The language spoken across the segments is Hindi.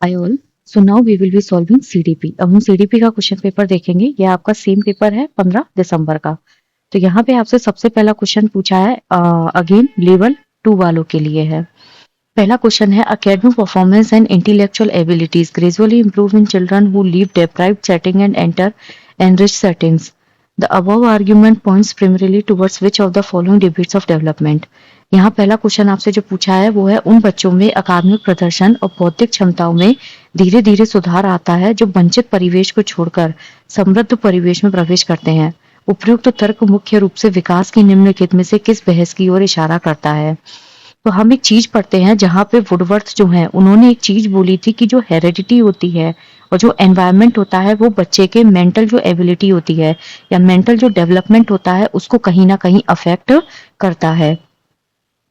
Hi all. So now we will be solving CDP. अब हम CDP का क्वेश्चन पेपर देखेंगे। ये आपका सेम पेपर है 15 दिसंबर का। तो यहाँ पे आपसे सबसे पहला क्वेश्चन पूछा है अगेन लेवल 2 वालों के लिए है। पहला क्वेश्चन है academic performance and intellectual abilities gradually improve in children who leave deprived setting and enter enriched settings. The above argument points primarily towards which of the following debates of development. यहाँ पहला क्वेश्चन आपसे जो पूछा है वो है उन बच्चों में अकादमिक प्रदर्शन और बौद्धिक क्षमताओं में धीरे धीरे सुधार आता है जो वंचित परिवेश को छोड़कर समृद्ध परिवेश में प्रवेश करते हैं। उपयुक्त तर्क मुख्य रूप से विकास की निम्नलिखित में से किस बहस की ओर इशारा करता है। तो हम एक चीज पढ़ते हैं जहां पे वुडवर्थ जो है उन्होंने एक चीज बोली थी कि जो हेरिडिटी होती है और जो एनवायरनमेंट होता है वो बच्चे के मेंटल जो एबिलिटी होती है या मेंटल जो डेवलपमेंट होता है उसको कहीं ना कहीं अफेक्ट करता है।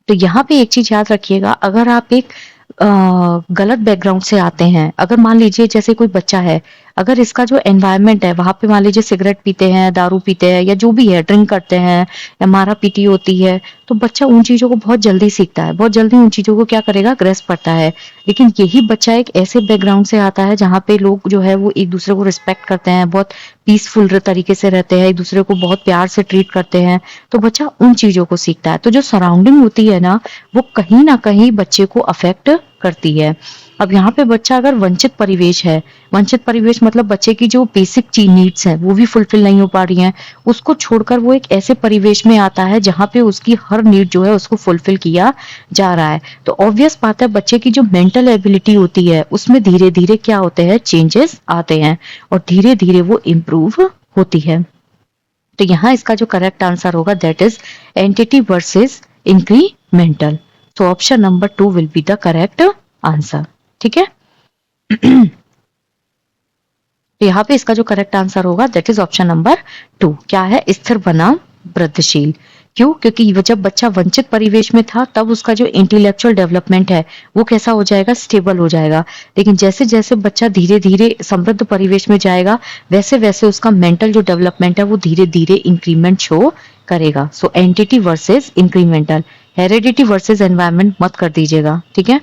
तो यहाँ पे एक चीज याद रखिएगा, अगर आप एक गलत बैकग्राउंड से आते हैं, अगर मान लीजिए जैसे कोई बच्चा है, अगर इसका जो एनवायरनमेंट है वहां पे मान लीजिए सिगरेट पीते हैं, दारू पीते हैं या जो भी है ड्रिंक करते हैं या मारा पीटी होती है, तो बच्चा उन चीजों को बहुत जल्दी सीखता है, बहुत जल्दी उन चीजों को क्या करेगा ग्रेस्प करता है। लेकिन यही बच्चा एक ऐसे बैकग्राउंड से आता है जहाँ पे लोग जो है वो एक दूसरे को रिस्पेक्ट करते हैं, बहुत पीसफुल तरीके से रहते हैं, एक दूसरे को बहुत प्यार से ट्रीट करते हैं, तो बच्चा उन चीजों को सीखता है। तो जो सराउंडिंग होती है ना वो कहीं ना कहीं बच्चे को अफेक्ट करती है। अब यहाँ पे बच्चा अगर वंचित परिवेश है, वंचित परिवेश मतलब बच्चे की जो बेसिक नीड्स हैं वो भी फुलफिल नहीं हो पा रही हैं, उसको छोड़कर वो एक ऐसे परिवेश में आता है जहाँ पे उसकी हर नीड जो है उसको फुलफिल किया जा रहा है। तो ऑब्वियस बात है बच्चे की जो मेंटल एबिलिटी होती है उसमें धीरे धीरे क्या होते हैं चेंजेस आते हैं और धीरे धीरे वो इम्प्रूव होती है। तो यहाँ इसका जो करेक्ट आंसर होगा that is entity versus incremental. तो option number 2 will be the correct answer. ठीक है। तो यहाँ पे इसका जो करेक्ट आंसर होगा दैट इज ऑप्शन नंबर 2। क्या है? स्थिर बनाम वृद्धिशील। क्यों? क्योंकि जब बच्चा वंचित परिवेश में था तब उसका जो इंटेलेक्चुअल डेवलपमेंट है वो कैसा हो जाएगा? स्टेबल हो जाएगा। लेकिन जैसे जैसे बच्चा धीरे धीरे समृद्ध परिवेश में जाएगा वैसे वैसे उसका मेंटल जो डेवलपमेंट है वो धीरे धीरे इंक्रीमेंट शो करेगा। So entity versus incremental, heredity versus environment मत कर दीजिएगा। ठीक है।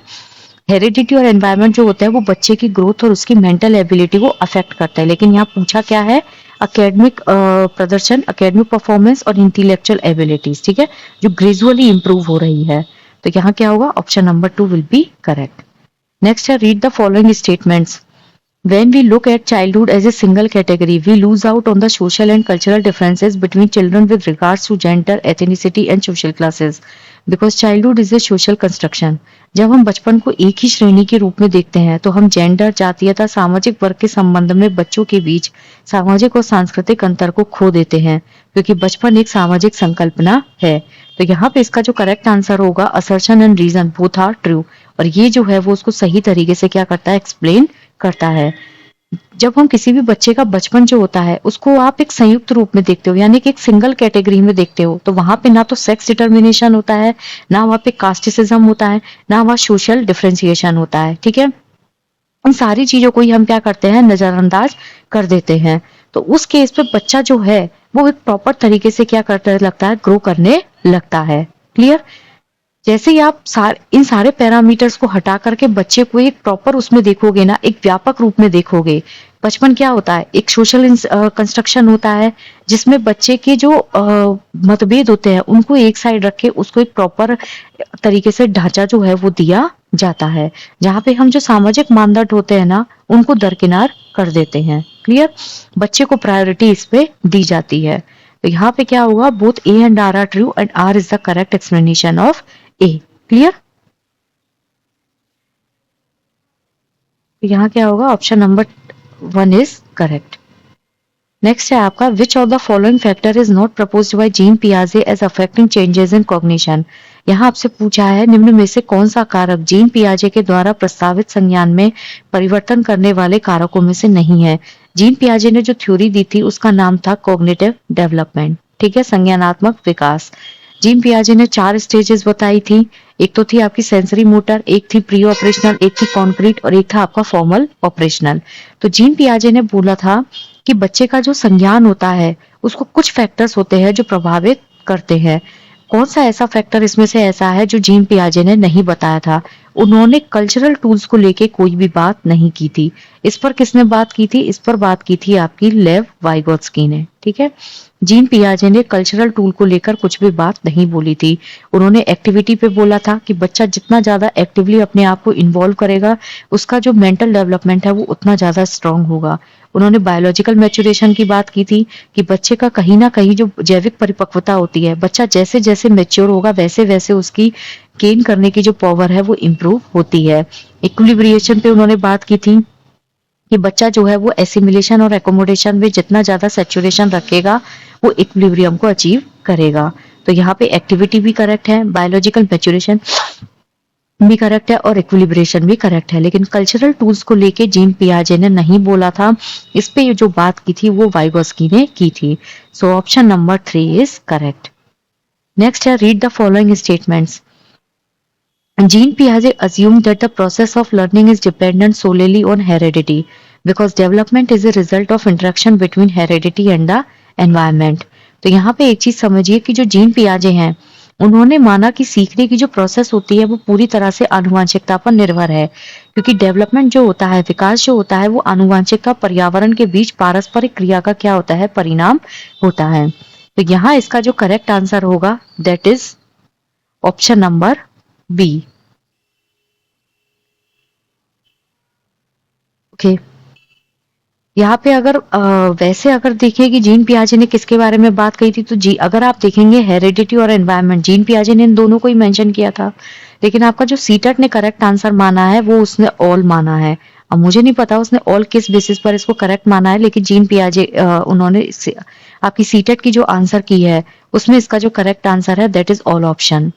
हेरिडिटी और एनवायरनमेंट जो होता है वो बच्चे की ग्रोथ और उसकी मेंटल एबिलिटी को अफेक्ट करता है। लेकिन यहाँ पूछा क्या है? अकेडमिक प्रदर्शन, अकेडमिक परफॉर्मेंस और इंटेलेक्चुअल एबिलिटीज। ठीक है, जो ग्रेजुअली इंप्रूव हो रही है। तो यहाँ क्या होगा? Option number 2 will be correct. Next है read the following statements. When we look at childhood as a single category, we lose out on the social and cultural differences between children with regards to gender, ethnicity and social classes. Because childhood is a social construction. जब हम बचपन को एक ही श्रेणी के रूप में देखते हैं तो हम जेंडर, जातीयता, सामाजिक वर्ग के संबंध में बच्चों के बीच सामाजिक और सांस्कृतिक अंतर को खो देते हैं, क्योंकि बचपन एक सामाजिक संकल्पना है। तो यहाँ पे इसका जो करेक्ट आंसर होगा assertion and reason both are true, और ये जो है वो उसको सही तरीके से क्या करता है? एक्सप्लेन करता है। जब हम किसी भी बच्चे का बचपन जो होता है उसको आप एक संयुक्त रूप में देखते हो, यानी कि एक सिंगल कैटेगरी में देखते हो, तो वहां पे ना तो सेक्स डिटर्मिनेशन होता है, ना वहां पे कास्टिसिज्म होता है, ना वहां सोशल डिफरेंशिएशन होता है। ठीक है। उन सारी चीजों को ही हम क्या करते हैं? नजरअंदाज कर देते हैं। तो उस केस पे बच्चा जो है वो एक प्रॉपर तरीके से क्या करता लगता है? ग्रो करने लगता है। क्लियर? जैसे ही आप इन सारे पैरामीटर्स को हटा करके बच्चे को एक प्रॉपर उसमें देखोगे ना, एक व्यापक रूप में देखोगे, बचपन क्या होता है? एक सोशल कंस्ट्रक्शन होता है जिसमें बच्चे के जो मतभेद होते हैं उनको एक साइड रख के उसको एक प्रॉपर तरीके से ढांचा जो है वो दिया जाता है, जहाँ पे हम जो सामाजिक मानदंड होते हैं ना उनको दरकिनार कर देते हैं। क्लियर? बच्चे को प्रायोरिटी इस पे दी जाती है। तो यहाँ पे क्या होगा? Both A and R true and R is the correct explanation of A. Clear? यहाँ क्या होगा? Option number 1 is correct. Next है आपका which of the following factor is not proposed by Jean पियाजे as affecting changes in cognition. यहाँ आपसे पूछा है निम्न में से कौन सा कारक जीन पियाजे के द्वारा प्रस्तावित संज्ञान में परिवर्तन करने वाले कारकों में से नहीं है। जीन पियाजे ने जो थ्योरी दी थी उसका नाम था कॉग्निटिव डेवलपमेंट। ठीक है, संज्ञानात्मक विकास। जीन पियाजे ने 4 स्टेजेस बताई थी। एक तो थी आपकी सेंसरी मोटर, एक थी प्री ऑपरेशनल, एक थी कॉन्क्रीट और एक था आपका फॉर्मल ऑपरेशनल। तो जीन पियाजे ने बोला था कि बच्चे का जो संज्ञान होता है उसको कुछ फैक्टर्स होते हैं जो प्रभावित करते हैं। कौन सा ऐसा फैक्टर इसमें से ऐसा है जो जीन पियाजे ने नहीं बताया था? उन्होंने कल्चरल टूल्स को लेके कोई भी बात नहीं की थी। इस पर किसने बात की थी? इस पर बात की थी आपकी लेव वाइगोत्स्की ने। ठीक है, जीन पियाजे ने कल्चरल टूल को लेकर कुछ भी बात नहीं बोली थी। उन्होंने एक्टिविटी पे बोला था कि बच्चा जितना ज्यादा एक्टिवली अपने आप को इन्वॉल्व करेगा, उसका जो मेंटल डेवलपमेंट है वो उतना ज्यादा स्ट्रांग होगा। उन्होंने बायोलॉजिकल मैच्योरेशन की बात की थी कि बच्चे का कहीं ना कहीं जो जैविक परिपक्वता होती है, बच्चा जैसे जैसे मेच्योर होगा वैसे वैसे उसकी गेन करने की जो पावर है वो इम्प्रूव होती है। इक्विलिब्रिएशन पे उन्होंने बात की थी कि बच्चा जो है वो एसिमिलेशन और एकोमोडेशन में जितना ज्यादा सेचुरेशन रखेगा वो इक्विलिब्रियम को अचीव करेगा। तो यहाँ पे एक्टिविटी भी करेक्ट है, बायोलॉजिकल मैच्योरेशन भी करेक्ट है और इक्विलिब्रेशन भी करेक्ट है, लेकिन कल्चरल टूल्स को लेके जीन पियाजे ने नहीं बोला था। इस पे जो बात की थी वो वाइगोस्की ने की थी। So option number 3 is correct. Next है, read the following statements. Jean Piaget assumed that the process of learning is dependent solely on heredity because development is a result of interaction between heredity and the environment. तो यहाँ पे एक चीज समझिए कि जो जीन पियाजे हैं उन्होंने माना कि सीखने की जो प्रोसेस होती है वो पूरी तरह से आनुवांशिकता पर निर्भर है, क्योंकि डेवलपमेंट जो होता है, विकास जो होता है, वो आनुवांशिकता पर्यावरण के बीच पारस्परिक क्रिया का क्या होता है? परिणाम होता है। तो यहाँ इसका जो करेक्ट आंसर होगा that is option number B. Okay, यहाँ पे अगर वैसे अगर देखिए कि जीन पियाजे ने किसके बारे में बात कही थी, तो जी अगर आप देखेंगे हेरिडिटी और एनवायरनमेंट, जीन पियाजे ने इन दोनों को ही मेंशन किया था। लेकिन आपका जो सीटेट ने करेक्ट आंसर माना है वो उसने ऑल माना है। अब मुझे नहीं पता उसने ऑल किस बेसिस पर इसको करेक्ट माना है, लेकिन जीन पियाजे उन्होंने आपकी सीटेट की जो आंसर की है उसमें इसका जो करेक्ट आंसर है that is all option.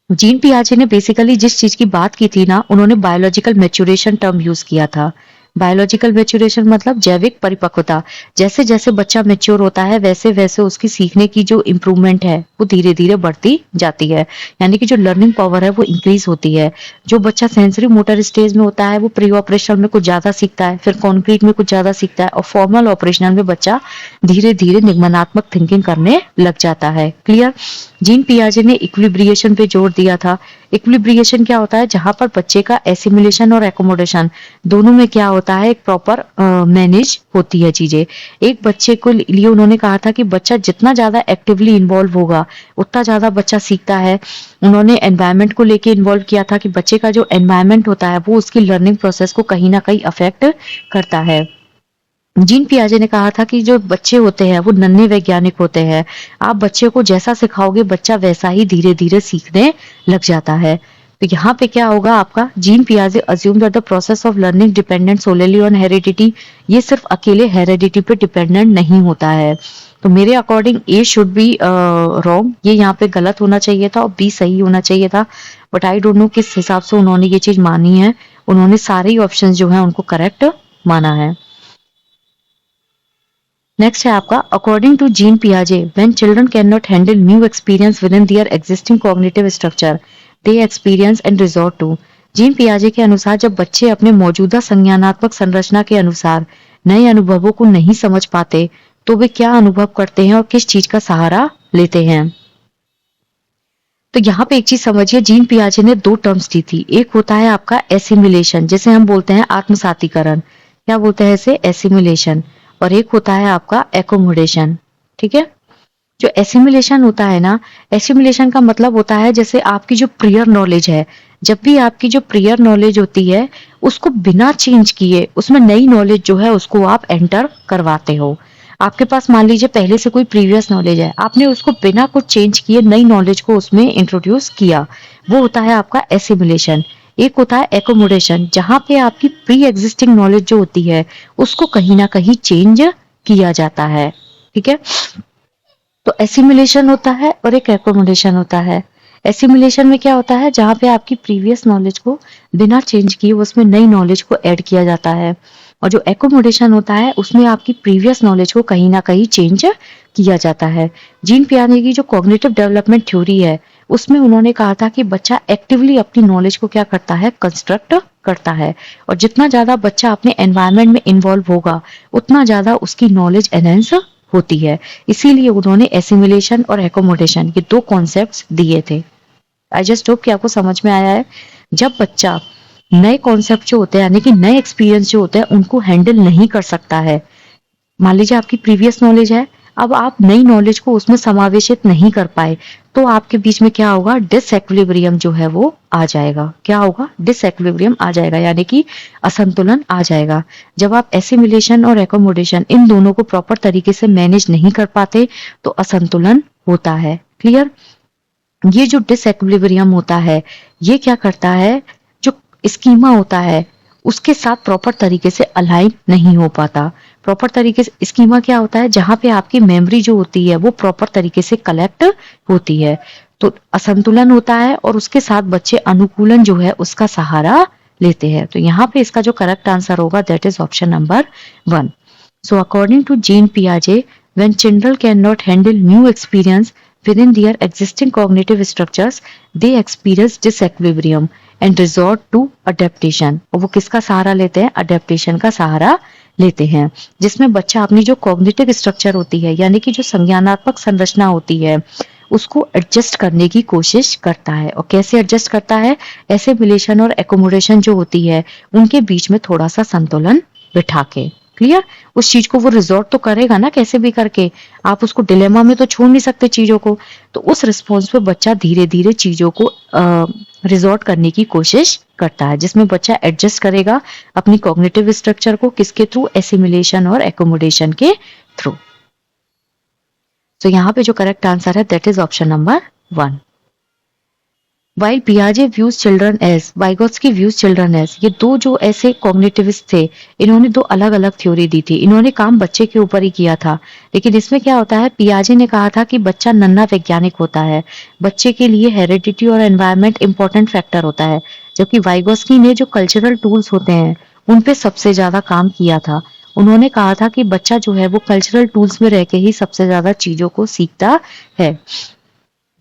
Jean पियाजे ने बेसिकली जिस चीज की बात की थी ना, उन्होंने बायोलॉजिकल मैच्योरेशन टर्म यूज किया था। बायोलॉजिकल मैच्योरेशन मतलब जैविक परिपक्वता। जैसे जैसे बच्चा मैच्योर होता है वैसे वैसे उसकी सीखने की जो इम्प्रूवमेंट है वो धीरे धीरे बढ़ती जाती है, यानी कि जो लर्निंग पावर है वो इंक्रीज होती है। जो बच्चा सेंसरी मोटर स्टेज में होता है वो प्री ऑपरेशनल में कुछ ज्यादा सीखता है, फिर कॉन्क्रीट में कुछ ज्यादा सीखता है, और फॉर्मल ऑपरेशनल में बच्चा धीरे धीरे निगमनात्मक थिंकिंग करने लग जाता है। क्लियर? जीन पियाजे ने इक्विलिब्रिएशन पे जोर दिया था। इक्विलिब्रिएशन क्या होता है? जहां पर बच्चे का एसिमिलेशन और एकोमोडेशन दोनों में क्या होता है, एक प्रॉपर मैनेज होती है चीजें। एक बच्चे को लिए उन्होंने कहा था कि बच्चा जितना ज्यादा एक्टिवली इन्वॉल्व होगा उतना ज्यादा बच्चा सीखता है। उन्होंने एनवायरनमेंट को लेके इन्वॉल्व किया था कि बच्चे का जो एनवायरनमेंट होता है वो उसकी लर्निंग प्रोसेस को कहीं ना कहीं अफेक्ट करता है। जीन पियाजे ने कहा था कि जो बच्चे होते हैं वो नन्हे वैज्ञानिक होते हैं, आप बच्चे को जैसा सिखाओगे बच्चा वैसा ही धीरे धीरे सीखने लग जाता है। तो यहाँ पे क्या होगा आपका, जीन पियाजे assume that the process of learning dependent solely on heredity. ये सिर्फ अकेले हेरिडिटी पे डिपेंडेंट नहीं होता है। तो मेरे according A should be wrong, ये यहाँ पे गलत होना चाहिए था और बी सही होना चाहिए था। बट आई डोंट नो किस हिसाब से उन्होंने ये चीज मानी है। उन्होंने सारे ही ऑप्शन जो है उनको करेक्ट माना है। नेक्स्ट है आपका, अकॉर्डिंग टू जीन पियाजे when children can not handle new experience within their existing cognitive structure they experience and resort to. Jean पियाजे के अनुसार जब बच्चे अपने मौजूदा संज्ञानात्मक संरचना के अनुसार नए अनुभवों को नहीं समझ पाते तो वे क्या अनुभव करते हैं और किस चीज का सहारा लेते हैं। तो यहाँ पे एक चीज समझिए, जीन पियाजे ने दो टर्म्स दी थी। एक होता है आपका एसिमिलेशन, जिसे हम बोलते हैं आत्मसातीकरण, क्या बोलते हैं इसे? एसिमिलेशन। और एक होता है आपका एकोमोडेशन। ठीक है, जो एसिमिलेशन होता है ना, एसिमिलेशन का मतलब होता है जैसे आपकी जो प्रियर नॉलेज है, जब भी आपकी जो प्रियर नॉलेज होती है उसको बिना चेंज किए उसमें नई नॉलेज जो है उसको आप एंटर करवाते हो। आपके पास मान लीजिए पहले से कोई प्रीवियस नॉलेज है, आपने उसको बिना कुछ चेंज किए नई नॉलेज को उसमें इंट्रोड्यूस किया, वो होता है आपका एसिमिलेशन। एक होता है एकोमोडेशन, जहां पे आपकी प्री एग्जिस्टिंग नॉलेज जो होती है उसको कहीं ना कहीं चेंज किया जाता है। ठीक है, तो एसिमिलेशन होता है और एक एकोमोडेशन होता है। एसिमिलेशन में क्या होता है, जहां पे आपकी प्रीवियस नॉलेज को बिना चेंज किए उसमें नई नॉलेज को ऐड किया जाता है। और जो एकोमोडेशन होता है उसमें आपकी प्रीवियस नॉलेज को कहीं ना कहीं चेंज किया जाता है। जीन पियाजे की जो कॉग्निटिव डेवलपमेंट थ्योरी है उसमें उन्होंने कहा था कि बच्चा एक्टिवली अपनी नॉलेज को क्या करता है, कंस्ट्रक्ट करता है। और जितना ज्यादा बच्चा अपने एनवायरनमेंट में इन्वॉल्व होगा उतना ज्यादा उसकी नॉलेज एनहेंस होती है। इसीलिए उन्होंने एसिमिलेशन और एकोमोडेशन ये दो कॉन्सेप्ट्स दिए थे। आई जस्ट होप कि आपको समझ में आया है। जब बच्चा नए कॉन्सेप्ट जो होते हैं यानी कि नए एक्सपीरियंस जो होते हैं उनको हैंडल नहीं कर सकता है, मान लीजिए आपकी प्रीवियस नॉलेज है, अब आप नई नॉलेज को उसमें समावेशित नहीं कर पाए, तो आपके बीच में क्या होगा, डिसइक्विलिब्रियम जो है वो आ जाएगा। क्या होगा, डिसइक्विलिब्रियम आ जाएगा, यानी कि असंतुलन आ जाएगा। जब आप एसिमिलेशन और एकोमोडेशन इन दोनों को प्रॉपर तरीके से मैनेज नहीं कर पाते तो असंतुलन होता है। क्लियर। ये जो डिसइक्विलिब्रियम होता है ये क्या करता है, जो स्कीमा होता है उसके साथ प्रॉपर तरीके से अलाइन नहीं हो पाता। प्रॉपर तरीके से स्कीमा क्या होता है, जहां पे आपकी मेमोरी जो होती है वो प्रॉपर तरीके से कलेक्ट होती है, तो असंतुलन होता है और उसके साथ बच्चे अनुकूलन जो है उसका सहारा लेते हैं। तो यहाँ पे इसका जो करेक्ट आंसर होगा that is option number 1। So according to Jean Piaget, when children cannot handle new experience within their existing cognitive structures, they experience disequilibrium and resort to adaptation। और वो किसका सहारा लेते हैं, अडेप्टेशन का सहारा लेते हैं, जिसमें बच्चा अपनी जो कॉग्निटिव स्ट्रक्चर होती है यानी कि जो संज्ञानात्मक संरचना होती है उसको एडजस्ट करने की कोशिश करता है। और कैसे एडजस्ट करता है, एसिमिलेशन और एकोमोडेशन जो होती है उनके बीच में थोड़ा सा संतुलन बिठा के। क्लियर। उस चीज को वो रिजॉर्ट तो करेगा ना कैसे भी करके, आप उसको डिलेमा में तो छोड़ नहीं सकते चीजों को, तो उस रिस्पॉन्स पे बच्चा धीरे धीरे चीजों को रिजॉर्ट करने की कोशिश करता है, जिसमें बच्चा एडजस्ट करेगा अपनी कॉग्निटिव स्ट्रक्चर को, किसके थ्रू, एसिमिलेशन और एकोमोडेशन के थ्रू। तो यहाँ पे जो करेक्ट आंसर है that is option number 1। While Piaget views children as, Vygotsky views children as, ये दो जो ऐसे कॉग्निटिविस्ट थे इन्होंने दो अलग अलग थ्योरी दी थी, इन्होंने काम बच्चे के ऊपर ही किया था। लेकिन इसमें क्या होता है, पियाजे ने कहा था कि बच्चा नन्हा वैज्ञानिक होता है, बच्चे के लिए हेरिडिटी और एनवायरनमेंट इंपॉर्टेंट फैक्टर होता है, जबकि वाइगोस्की ने जो कल्चरल टूल्स होते हैं उन पे सबसे ज्यादा काम किया था। उन्होंने कहा था कि बच्चा जो है वो कल्चरल टूल्स में रह के ही सबसे ज्यादा चीजों को सीखता है।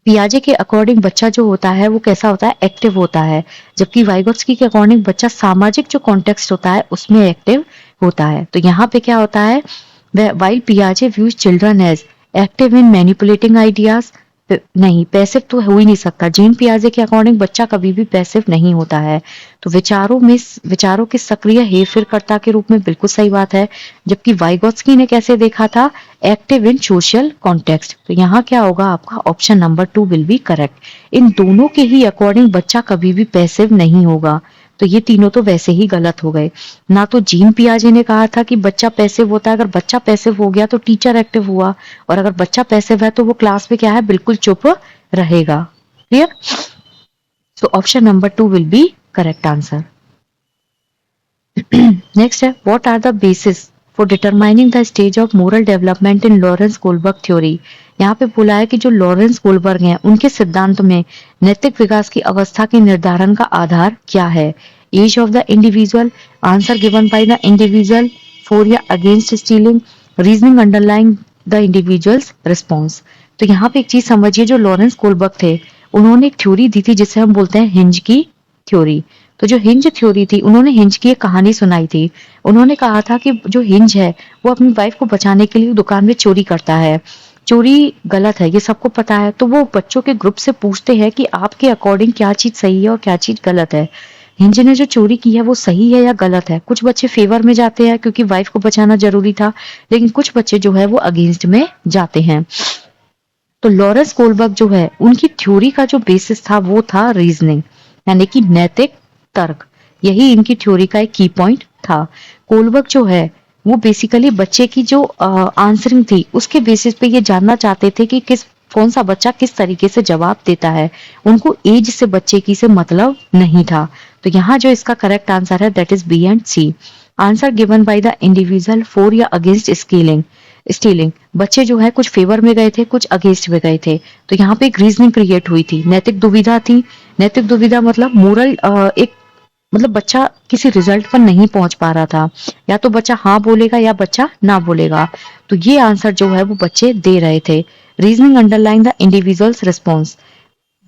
पियाजे के अकॉर्डिंग बच्चा जो होता है वो कैसा होता है, एक्टिव होता है, जबकि वाइगोत्स्की के अकॉर्डिंग बच्चा सामाजिक जो कॉन्टेक्स्ट होता है उसमें एक्टिव होता है। तो यहाँ पे क्या होता है, वाइल पियाजे views children as active in manipulating ideas, नहीं पैसिव तो हो ही नहीं सकता। जीन पियाजे के अकॉर्डिंग बच्चा कभी भी पैसिव नहीं होता है, तो विचारों के सक्रिय हेरफेरकर्ता के रूप में बिल्कुल सही बात है। जबकि वाइगोत्स्की ने कैसे देखा था, एक्टिव इन सोशल कॉन्टेक्स्ट। तो यहाँ क्या होगा आपका, option number 2 will be correct. इन दोनों के ही अकॉर्डिंग बच्चा कभी भी पैसिव नहीं होगा, तो ये तीनों तो वैसे ही गलत हो गए। ना तो जीन पियाजे ने कहा था कि बच्चा पैसिव होता है, अगर बच्चा पैसिव हो गया तो टीचर एक्टिव हुआ, और अगर बच्चा पैसिव है तो वो क्लास में क्या है, बिल्कुल चुप रहेगा। Clear. So option number 2 will be correct answer. Next है, what are the basis for determining the stage of moral development in Lawrence Goldberg theory. यहाँ पे बोला है कि जो लॉरेंस गोल्डबर्ग हैं उनके सिद्धांत में नैतिक विकास की अवस्था के निर्धारण का आधार क्या है। Age of the individual, answer given by the individual, for या against stealing, reasoning underlying the individual's response. तो यहाँ पे एक चीज समझिए, जो लॉरेंस गोल्डबर्ग थे उन्होंने एक थ्योरी दी थी जिसे हम बोलते हैं हिंज की थ्योरी। तो जो हिंज थ्योरी थी, उन्होंने हिंज की एक कहानी सुनाई थी। उन्होंने कहा था कि जो हिंज है वो अपनी वाइफ को बचाने के लिए दुकान में चोरी करता है। चोरी गलत है, ये सबको पता है, तो वो बच्चों के ग्रुप से पूछते हैं कि आपके अकॉर्डिंग क्या चीज सही है और क्या चीज गलत है। हिंज ने जो चोरी की है वो सही है या गलत है। कुछ बच्चे फेवर में जाते हैं क्योंकि वाइफ को बचाना जरूरी था, लेकिन कुछ बच्चे जो है वो अगेंस्ट में जाते हैं। तो लॉरेंस गोल्डबर्ग जो है उनकी थ्योरी का जो बेसिस था वो था रीजनिंग, यानी कि नैतिक तर्क। यही इनकी थ्योरी का एक की पॉइंट था। गोल्डबर्ग जो है वो बेसिकली बच्चे की जो आंसरिंग थी उसके बेसिस पे ये जानना चाहते थे कि कौन सा बच्चा किस तरीके से जवाब देता है। उनको एज से बच्चे की से मतलब नहीं था। तो यहाँ जो इसका करेक्ट आंसर है that is B and C. Answer given by the individual for या अगेंस्ट स्टीलिंग, बच्चे जो है कुछ फेवर में गए थे, कुछ अगेंस्ट में गए थे। तो यहाँ पे एक रीजनिंग क्रिएट हुई थी, नैतिक दुविधा थी। नैतिक दुविधा मतलब मोरल, एक मतलब बच्चा किसी रिजल्ट पर नहीं पहुंच पा रहा था, या तो बच्चा हाँ बोलेगा या बच्चा ना बोलेगा। तो ये आंसर जो है वो बच्चे दे रहे थे। Reasoning underline the individual's response,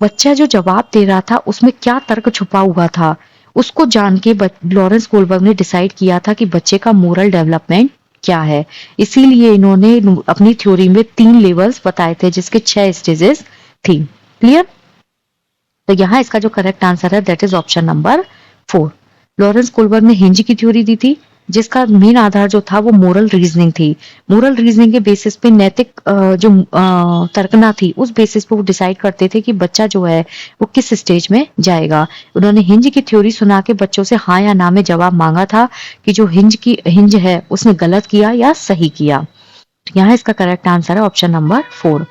बच्चा जो जवाब दे रहा था उसमें क्या तर्क छुपा हुआ था, उसको जान के लॉरेंस गोल्डबर्ग ने डिसाइड किया था कि बच्चे का मोरल डेवलपमेंट क्या है। इसीलिए इन्होंने अपनी थ्योरी में 3 लेवल्स बताए थे जिसके 6 स्टेजेस थी। क्लियर। तो यहाँ इसका जो करेक्ट आंसर है that is option number 4। Lawrence Kohlberg ने हिंज की थ्योरी दी थी, जिसका मेन आधार जो था वो मोरल रीजनिंग थी। मोरल रीजनिंग के बेसिस पे नैतिक जो तर्कना थी, उस बेसिस पे वो डिसाइड करते थे कि बच्चा जो है वो किस स्टेज में जाएगा। उन्होंने हिंज की थ्योरी सुना के बच्चों से हाँ या ना में जवाब मांगा था कि जो हिंज है उसने गलत किया या सही किया। यहाँ इसका करेक्ट आंसर है ऑप्शन नंबर 4।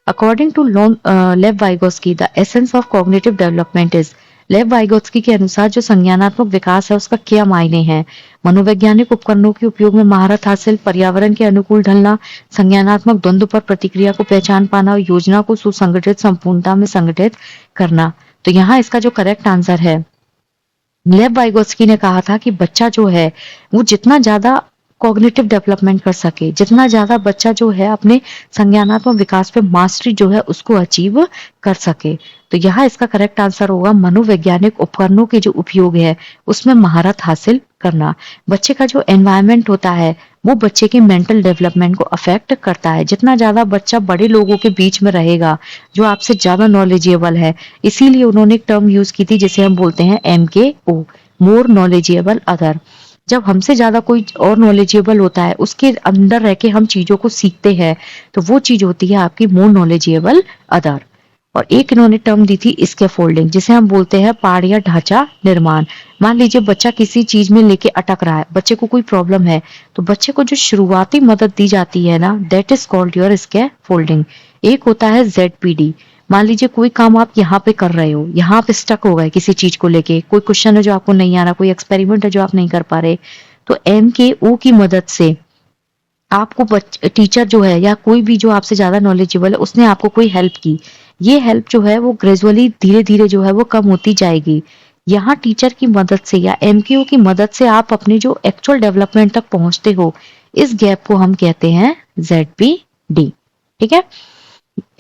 अकॉर्डिंग टू लेव Vygotsky the essence of cognitive development is. लेव वाइगोत्स्की के अनुसार जो संज्ञानात्मक विकास है उसका क्या मायने हैं? मनोवैज्ञानिक उपकरणों के उपयोग में महारत हासिल, पर्यावरण के अनुकूल ढलना, संज्ञानात्मक द्वंद्व पर प्रतिक्रिया को पहचान पाना और योजना को सुसंगठित संपूर्णता में संगठित करना। तो यहाँ इसका जो करेक्ट आंसर है, लेव वाइगोत्स्की ने कहा था कि बच्चा जो है वो जितना ज्यादा कॉग्निटिव डेवलपमेंट कर सके, जितना ज्यादा बच्चा जो है अपने संज्ञानात्मक विकास पे मास्टरी जो है उसको अचीव कर सके। तो यहाँ इसका करेक्ट आंसर होगा मनोवैज्ञानिक उपकरणों के जो उपयोग है उसमें महारत हासिल करना। बच्चे का जो एनवायरनमेंट होता है वो बच्चे के मेंटल डेवलपमेंट को अफेक्ट करता है। जितना ज्यादा बच्चा बड़े लोगों के बीच में रहेगा जो आपसे ज्यादा नॉलेजेबल है, इसीलिए उन्होंने एक टर्म यूज की थी जिसे हम बोलते हैं MKO, मोर नॉलेजेबल अदर। जब हमसे ज्यादा कोई और नॉलेजेबल होता है उसके अंदर रह के हम चीजों को सीखते हैं, तो वो चीज होती है आपकी मोर नॉलेजेबल अदर। और एक इन्होंने टर्म दी थी स्कैफोल्डिंग, जिसे हम बोलते हैं पाड़ या ढांचा निर्माण। मान लीजिए बच्चा किसी चीज में लेके अटक रहा है, बच्चे को कोई प्रॉब्लम है, तो बच्चे को जो शुरुआती मदद दी जाती है ना, that is called your scaffolding. एक होता है ZPD। मान लीजिए कोई काम आप यहाँ पे कर रहे हो, यहाँ पे स्टक हो गए किसी चीज को लेके, कोई क्वेश्चन है जो आपको नहीं आ रहा, कोई एक्सपेरिमेंट है जो आप नहीं कर पा रहे, तो MKO की मदद से आपको टीचर जो है या कोई भी जो आपसे ज्यादा नॉलेजेबल है उसने आपको कोई हेल्प की, ये हेल्प जो है वो ग्रेजुअली धीरे धीरे जो है वो कम होती जाएगी। यहाँ टीचर की मदद से या MKO की मदद से आप अपने जो एक्चुअल डेवलपमेंट तक पहुंचते हो, इस गैप को हम कहते हैं ZPD। ठीक है,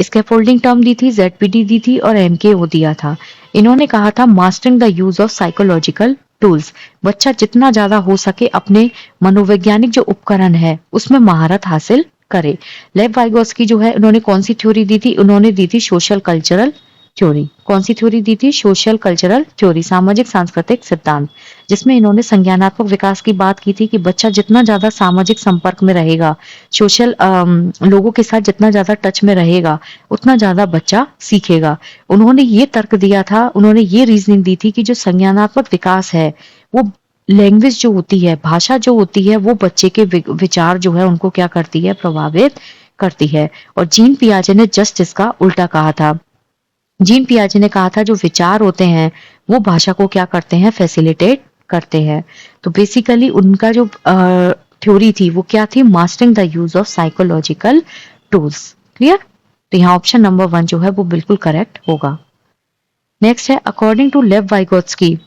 स्कैफोल्डिंग टर्म दी थी, ZPD दी थी और MKO दिया था। इन्होंने कहा था mastering the use of psychological tools. बच्चा जितना ज्यादा हो सके अपने मनोवैज्ञानिक जो उपकरण है उसमें महारत हासिल करे। लेव वाइगोस्की जो है उन्होंने कौन सी थ्योरी दी थी? उन्होंने दी थी सोशल कल्चरल थ्योरी। कौन सी थ्योरी दी थी? सोशल कल्चरल थ्योरी, सामाजिक सांस्कृतिक सिद्धांत, जिसमें इन्होंने संज्ञानात्मक विकास की बात की थी कि बच्चा जितना ज्यादा सामाजिक संपर्क में रहेगा, सोशल लोगों के साथ जितना ज्यादा टच में रहेगा, उतना ज्यादा बच्चा सीखेगा। उन्होंने ये तर्क दिया था, उन्होंने ये रीजनिंग दी थी कि जो संज्ञानात्मक विकास है वो लैंग्वेज जो होती है, भाषा जो होती है, वो बच्चे के विचार जो है उनको क्या करती है? प्रभावित करती है। और जीन पियाजे ने जस्ट इसका उल्टा कहा था। जीन पियाजे ने कहा था जो विचार होते हैं वो भाषा को क्या करते हैं? फैसिलिटेट करते हैं। तो बेसिकली उनका जो थ्योरी थी वो क्या थी? Mastering the use of psychological tools. Clear? तो यहाँ ऑप्शन नंबर 1 जो है वो बिल्कुल करेक्ट होगा। नेक्स्ट है according to Lev Vygotsky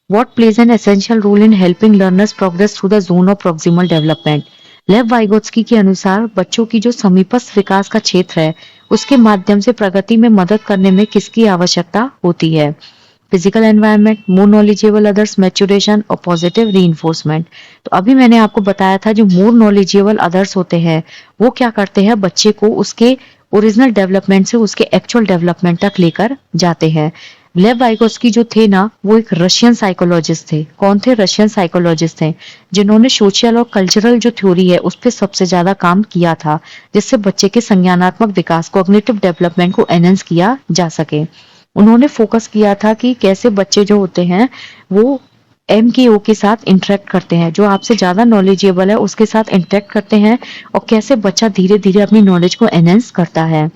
what plays an essential role in helping learners progress through the zone of proximal development। लेव वाइगोत्स्की के अनुसार बच्चों की जो समीपस्थ विकास का क्षेत्र है उसके माध्यम से प्रगति में मदद करने में किसकी आवश्यकता होती है? Physical environment, more knowledgeable others, maturation और पॉजिटिव रीइंफोर्समेंट। तो अभी मैंने आपको बताया था जो मोर नॉलेजेबल अदर्स होते हैं वो क्या करते हैं? बच्चे को उसके ओरिजिनल डेवलपमेंट से उसके एक्चुअल डेवलपमेंट तक लेकर जाते हैं। लेव वाइगोत्स्की जो थे ना वो एक रशियन साइकोलॉजिस्ट थे। कौन थे? रशियन साइकोलॉजिस्ट थे जिन्होंने सोशल और कल्चरल जो थ्योरी है उस पर सबसे ज्यादा काम किया था, जिससे बच्चे के संज्ञानात्मक विकास, कॉग्निटिव डेवलपमेंट को एनहेंस किया जा सके। उन्होंने फोकस किया था कि कैसे बच्चे जो होते हैं वो MKO के साथ इंटरेक्ट करते हैं, जो आपसे ज्यादा नॉलेजेबल है उसके साथ इंटरेक्ट करते हैं, और कैसे बच्चा धीरे धीरे अपनी नॉलेज को एनहेंस करता है।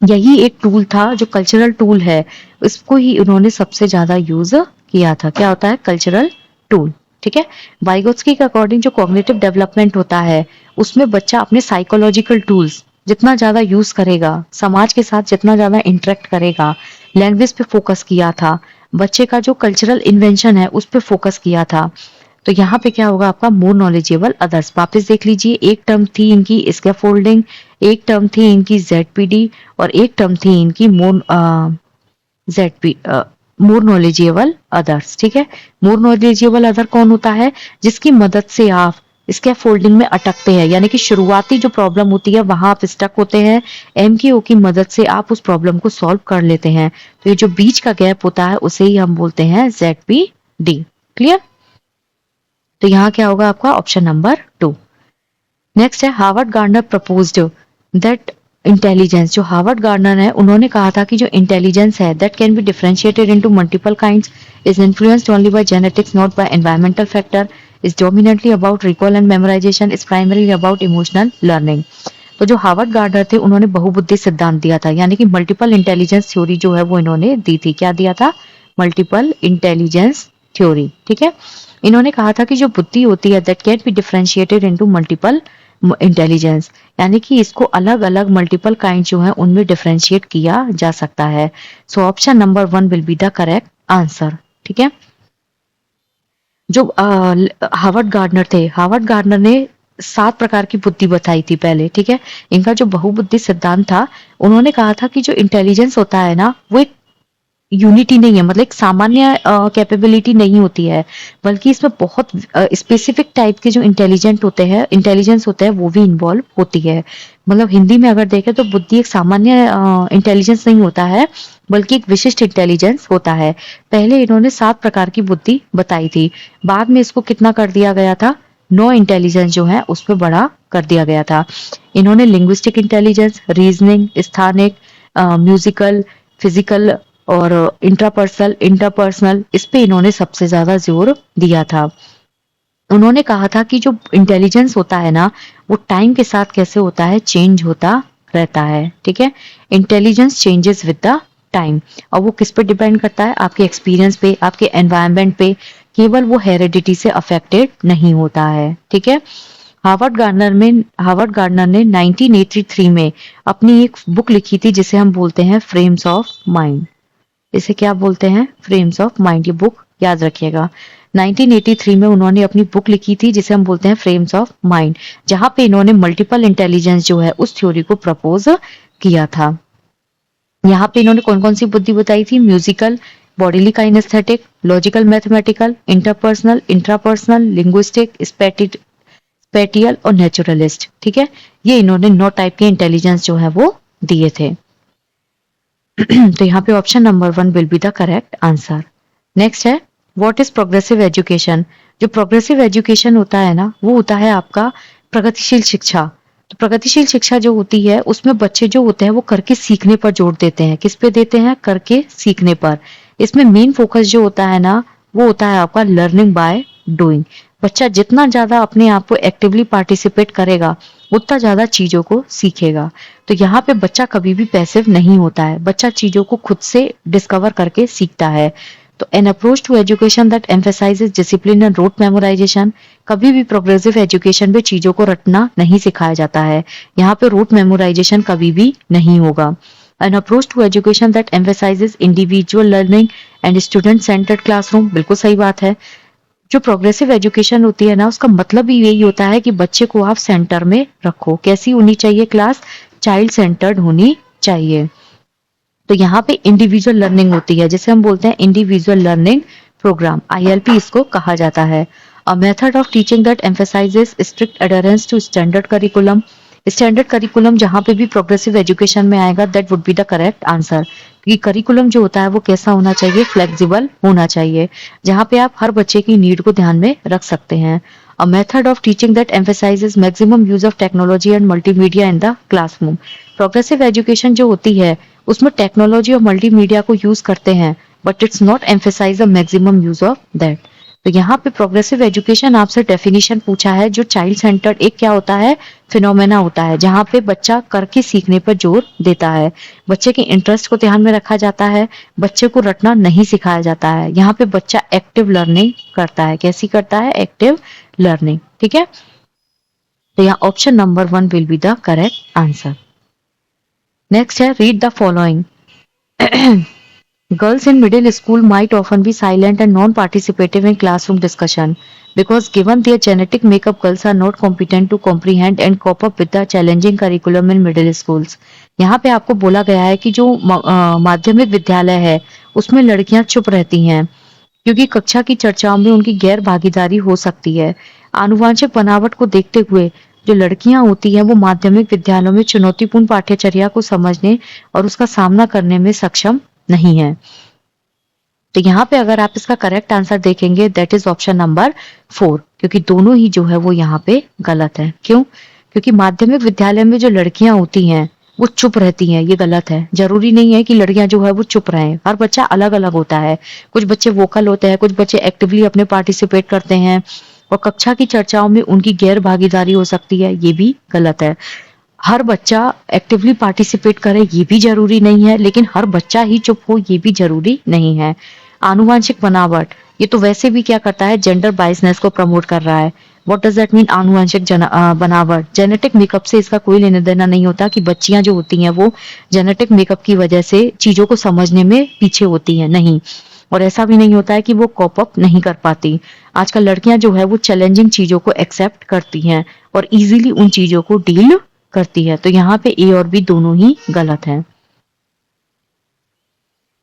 यही एक टूल था जो कल्चरल टूल है, इसको ही उन्होंने सबसे ज्यादा यूज किया था। क्या होता है? Cultural tool. ठीक है, वाइगोत्स्की के अकॉर्डिंग जो कॉग्निटिव डेवलपमेंट होता है उसमें बच्चा अपने साइकोलॉजिकल टूल्स जितना ज्यादा यूज करेगा, समाज के साथ जितना ज्यादा इंटरेक्ट करेगा, लैंग्वेज पे फोकस किया था, बच्चे का जो कल्चरल इन्वेंशन है उस पे फोकस किया था। तो यहाँ पे क्या होगा आपका? More knowledgeable others. वापस देख लीजिए, एक टर्म थी इनकी स्कैफोल्डिंग, एक टर्म थी इनकी ZPD और एक टर्म थी इनकी मोर नॉलेजेबल अदर्स। ठीक है, मोर नॉलेजेबल अदर कौन होता है? जिसकी मदद से आप स्कैफोल्डिंग में अटकते हैं, यानी कि शुरुआती जो प्रॉब्लम होती है वहां आप स्टक होते हैं, एमकेओ की मदद से आप उस प्रॉब्लम को सॉल्व कर लेते हैं। तो ये जो बीच का गैप होता है उसे ही हम बोलते हैं ZPD। क्लियर? तो यहाँ क्या होगा आपका ऑप्शन नंबर 2। नेक्स्ट है Harvard gardener proposed that intelligence. जो हार्वर्ड गार्डनर है उन्होंने कहा था कि जो इंटेलिजेंस है that can be differentiated into multiple kinds, is influenced only by genetics not bye environmental factor, is dominantly about recall and memorization, is primarily about emotional learning। तो जो हार्वर्ड गार्डनर थे उन्होंने बहुबुद्धि सिद्धांत दिया था, यानी कि मल्टीपल इंटेलिजेंस थ्योरी जो है वो इन्होंने दी थी। क्या दिया था? Multiple intelligence theory. ठीक है, इन्होंने कहा था कि जो बुद्धि होती है that can be differentiated into multiple intelligence, यानी कि इसको अलग अलग मल्टीपल काइंड जो है उनमें डिफरेंशिएट किया जा सकता है। So option number 1 will be the correct answer. ठीक है, जो हार्वर्ड गार्डनर थे, हार्वर्ड गार्डनर ने 7 प्रकार की बुद्धि बताई थी पहले। ठीक है, इनका जो बहुबुद्धि सिद्धांत था, उन्होंने कहा था कि जो इंटेलिजेंस होता है ना वो एक यूनिटी नहीं है, मतलब एक सामान्य कैपेबिलिटी नहीं होती है, बल्कि इसमें बहुत स्पेसिफिक टाइप के जो इंटेलिजेंस होते हैं वो भी इन्वॉल्व होती है। मतलब हिंदी में अगर देखें तो बुद्धि एक सामान्य इंटेलिजेंस नहीं होता है, बल्कि एक विशिष्ट इंटेलिजेंस होता है। पहले इन्होंने 7 प्रकार की बुद्धि बताई थी, बाद में इसको कितना कर दिया गया था? 9 इंटेलिजेंस जो है उसमें बड़ा कर दिया गया था। इन्होंने लिंग्विस्टिक इंटेलिजेंस, रीजनिंग, स्थानिक, म्यूजिकल, फिजिकल और इंटरपर्सनल इस पे इन्होंने सबसे ज्यादा जोर दिया था। उन्होंने कहा था कि जो इंटेलिजेंस होता है ना वो टाइम के साथ कैसे होता है? चेंज होता रहता है। ठीक है, intelligence changes with the time, और वो किस पे डिपेंड करता है? आपके एक्सपीरियंस पे, आपके एनवायरनमेंट पे, केवल वो हेरिडिटी से अफेक्टेड नहीं होता है। ठीक है, हार्वर्ड गार्डनर ने 1983 में अपनी एक बुक लिखी थी जिसे हम बोलते हैं फ्रेम्स ऑफ माइंड। इसे क्या बोलते हैं? Frames of mind. ये बुक याद रखिएगा। 1983 में उन्होंने अपनी बुक लिखी थी जिसे हम बोलते हैं फ्रेम्स ऑफ माइंड, जहां पे इन्होंने मल्टीपल इंटेलिजेंस जो है उस थ्योरी को प्रपोज किया था। यहाँ पे इन्होंने कौन कौन सी बुद्धि बताई थी? Musical, bodily kinesthetic, logical mathematical, interpersonal, intrapersonal, linguistic, spatial और नेचुरलिस्ट। ठीक है, ये इन्होंने 9 टाइप के इंटेलिजेंस जो है वो दिए थे। तो यहाँ पे option number 1 will be the correct answer. Next है व्हाट इज प्रोग्रेसिव एजुकेशन। जो प्रोग्रेसिव एजुकेशन होता है ना वो होता है आपका प्रगतिशील शिक्षा। तो प्रगतिशील शिक्षा जो होती है उसमें बच्चे जो होते हैं वो करके सीखने पर जोर देते हैं। किस पे देते हैं? करके सीखने पर। इसमें मेन फोकस जो होता है ना वो होता है आपका लर्निंग बाय डूइंग। बच्चा जितना ज्यादा अपने आप को एक्टिवली पार्टिसिपेट करेगा उतना ज्यादा चीजों को सीखेगा। तो यहाँ पे बच्चा कभी भी पैसिव नहीं होता है, बच्चा चीजों को खुद से डिस्कवर करके सीखता है। तो an approach to education that emphasises discipline and rote memorisation. कभी भी प्रोग्रेसिव एजुकेशन में चीजों को रटना नहीं सिखाया जाता है, यहाँ पे रोट मेमोराइजेशन कभी भी नहीं होगा। An approach to education that emphasises individual learning and student centred classroom. बिल्कुल सही बात है। जो प्रोग्रेसिव एजुकेशन होती है ना उसका मतलब ही यही होता है कि बच्चे को आप सेंटर में रखो। कैसी होनी चाहिए क्लास? चाइल्ड सेंटर्ड होनी चाहिए। तो यहाँ पे इंडिविजुअल लर्निंग होती है जिसे हम बोलते हैं इंडिविजुअल लर्निंग प्रोग्राम, ILP इसको कहा जाता है। A method of teaching that emphasises strict adherence to standard curriculum. Standard curriculum जहां पे भी प्रोग्रेसिव एजुकेशन में आएगा that would be the correct answer. कि करिकुलम जो होता है वो कैसा होना चाहिए? फ्लेक्सिबल होना चाहिए, जहां पे आप हर बच्चे की नीड को ध्यान में रख सकते हैं। अ method of teaching that emphasises maximum use of technology and multimedia in the classroom. Progressive education जो होती है उसमें टेक्नोलॉजी और मल्टीमीडिया को यूज करते हैं, but it's not emphasise the maximum use of that. तो यहाँ पे प्रोग्रेसिव एजुकेशन आपसे डेफिनेशन पूछा है। जो चाइल्ड सेंटर्ड एक क्या होता है? फिनोमेना होता है, जहाँ पे बच्चा करके सीखने पर जोर देता है, बच्चे के इंटरेस्ट को ध्यान में रखा जाता है, बच्चे को रटना नहीं सिखाया जाता है। यहाँ पे बच्चा एक्टिव लर्निंग करता है। कैसी करता है? Active learning. ठीक है, तो यहाँ option number 1 will be the correct answer. Next है read the following. Girls in middle school might often be silent and non-participative in classroom discussion because given their genetic makeup, girls are not competent to comprehend and cope up with the challenging curriculum in middle schools। यहाँ पे आपको बोला गया है कि जो माध्यमिक विद्यालय है उसमें लड़कियां चुप रहती हैं क्योंकि कक्षा की चर्चाओं में उनकी गैर भागीदारी हो सकती है। आनुवांशिक बनावट को देखते हुए जो लड़कियां होती हैं वो माध्यमिक विद्यालयों में चुनौतीपूर्ण पाठ्यचर्या को समझने और उसका सामना करने में सक्षम नहीं है। तो यहाँ पे अगर आप इसका करेक्ट आंसर देखेंगे दैट इज ऑप्शन नंबर 4, क्योंकि दोनों ही जो है वो यहाँ पे गलत है। क्यों? क्योंकि माध्यमिक विद्यालय में जो लड़कियां होती हैं वो चुप रहती हैं, ये गलत है। जरूरी नहीं है कि लड़कियां जो है वो चुप रहें, हर बच्चा अलग अलग होता है। कुछ बच्चे वोकल होते हैं, कुछ बच्चे एक्टिवली अपने पार्टिसिपेट करते हैं और कक्षा की चर्चाओं में उनकी गैर भागीदारी हो सकती है, ये भी गलत है। हर बच्चा एक्टिवली पार्टिसिपेट करे ये भी जरूरी नहीं है, लेकिन हर बच्चा ही चुप हो ये भी जरूरी नहीं है। आनुवांशिक बनावट ये तो वैसे भी क्या करता है, जेंडर बायसनेस को प्रमोट कर रहा है। What does that mean? आनुवांशिक बनावट, जेनेटिक मेकअप से इसका कोई लेना देना नहीं होता कि बच्चियां जो होती हैं वो जेनेटिक मेकअप की वजह से चीजों को समझने में पीछे होती हैं, नहीं। और ऐसा भी नहीं होता है कि वो कॉप अप नहीं कर पाती। आजकल लड़कियां जो है वो चैलेंजिंग चीजों को एक्सेप्ट करती हैं और इजीली उन चीजों को डील करती है। तो यहाँ पे ए और बी दोनों ही गलत है।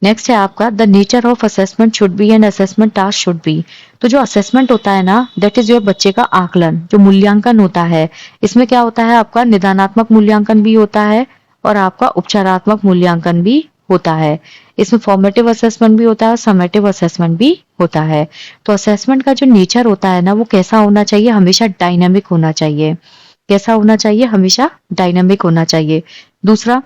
नेक्स्ट है आपका the nature of assessment should be and assessment task should be. तो जो असेसमेंट होता है ना दैट इज योर बच्चे का आकलन, जो मूल्यांकन होता है इसमें क्या होता है, आपका निदानात्मक मूल्यांकन भी होता है और आपका उपचारात्मक मूल्यांकन भी होता है। इसमें फॉर्मेटिव असेसमेंट भी होता है और समेटिव असेसमेंट भी होता है। तो असेसमेंट का जो नेचर होता है ना वो कैसा होना चाहिए, हमेशा डायनामिक होना चाहिए। कैसा होना चाहिए? हमेशा डायनामिक होना चाहिए। दूसरा,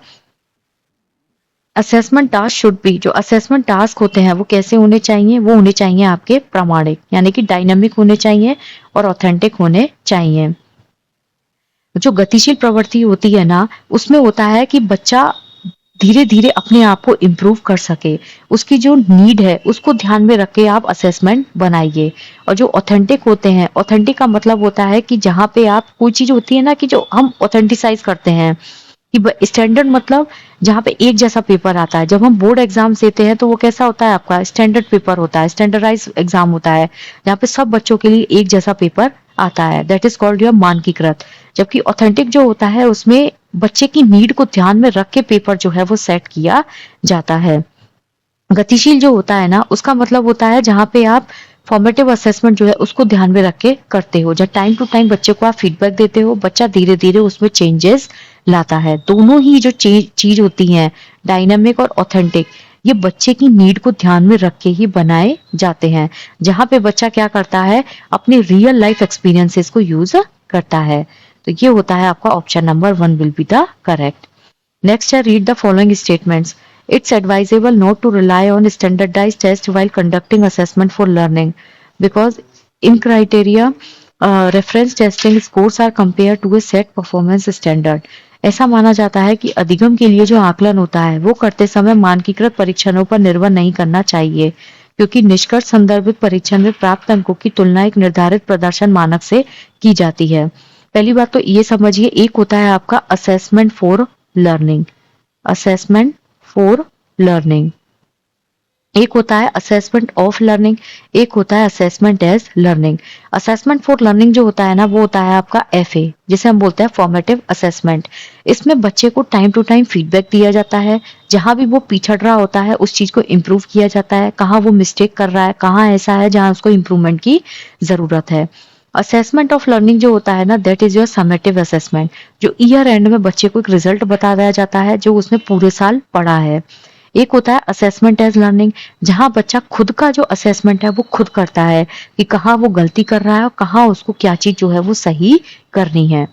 असेसमेंट टास्क शुड बी, जो असेसमेंट टास्क होते हैं वो कैसे होने चाहिए? वो होने चाहिए आपके प्रामाणिक, यानी कि डायनामिक होने चाहिए और ऑथेंटिक होने चाहिए। जो गतिशील प्रवृत्ति होती है ना उसमें होता है कि बच्चा धीरे धीरे अपने आप को इम्प्रूव कर सके, उसकी जो नीड है उसको ध्यान में रख के आप असेसमेंट बनाइए। और जो ऑथेंटिक होते हैं, ऑथेंटिक का मतलब होता है कि जहाँ पे आप कोई चीज होती है ना कि जो हम ऑथेंटिसाइज करते हैं कि स्टैंडर्ड, मतलब जहाँ पे एक जैसा पेपर आता है। जब हम बोर्ड एग्जाम्स देते हैं तो वो कैसा होता है, आपका स्टैंडर्ड पेपर होता है, स्टैंडर्डाइज एग्जाम होता है जहाँ पे सब बच्चों के लिए एक जैसा पेपर आता है, दैट इज कॉल्ड योर मानकीकृत। जबकि ऑथेंटिक जो होता है उसमें बच्चे की नीड को ध्यान में रख के पेपर जो है वो सेट किया जाता है। गतिशील जो होता है ना उसका मतलब होता है जहाँ पे आप फॉर्मेटिव असेसमेंट जो है उसको ध्यान में रख के करते हो, जब टाइम टू टाइम बच्चे को आप फीडबैक देते हो, बच्चा धीरे धीरे उसमें चेंजेस लाता है। दोनों ही जो चीज होती हैं डायनामिक और ऑथेंटिक, ये बच्चे की नीड को ध्यान में रख के ही बनाए जाते हैं, जहाँ पे बच्चा क्या करता है, अपने रियल लाइफ एक्सपीरियंसेस को यूज करता है। तो ये होता है आपका option number 1 will be the correct. Next है read the following statements. It's advisable not to rely on standardized tests while conducting assessment for learning because in criteria reference testing scores are compared to a set performance standard. ऐसा माना जाता है कि अधिगम के लिए जो आकलन होता है वो करते समय मानकीकृत परीक्षणों पर निर्भर नहीं करना चाहिए, क्योंकि निष्कर्ष संदर्भित परीक्षण में प्राप्त अंकों की तुलना एक निर्धारित प्रदर्शन मानक से की जाती है। पहली बात तो ये समझिए, एक होता है आपका assessment for learning, assessment for learning, एक होता है असेसमेंट ऑफ लर्निंग, एक होता है assessment as learning. Assessment for learning जो होता है ना वो होता है आपका एफए, जिसे हम बोलते हैं फॉर्मेटिव असेसमेंट। इसमें बच्चे को टाइम टू टाइम फीडबैक दिया जाता है, जहां भी वो पिछड़ रहा होता है उस चीज को इम्प्रूव किया जाता है, कहाँ वो मिस्टेक कर रहा है, कहाँ ऐसा है जहां उसको इम्प्रूवमेंट की जरूरत है। असेसमेंट ऑफ लर्निंग जो होता है ना that is your summative assessment, जो ईयर एंड में बच्चे को एक रिजल्ट बताया जाता है जो उसने पूरे साल पढ़ा है। एक होता है असेसमेंट एज लर्निंग, जहां बच्चा खुद का जो असेसमेंट है वो खुद करता है कि कहाँ वो गलती कर रहा है और कहाँ उसको क्या चीज जो है वो सही करनी है।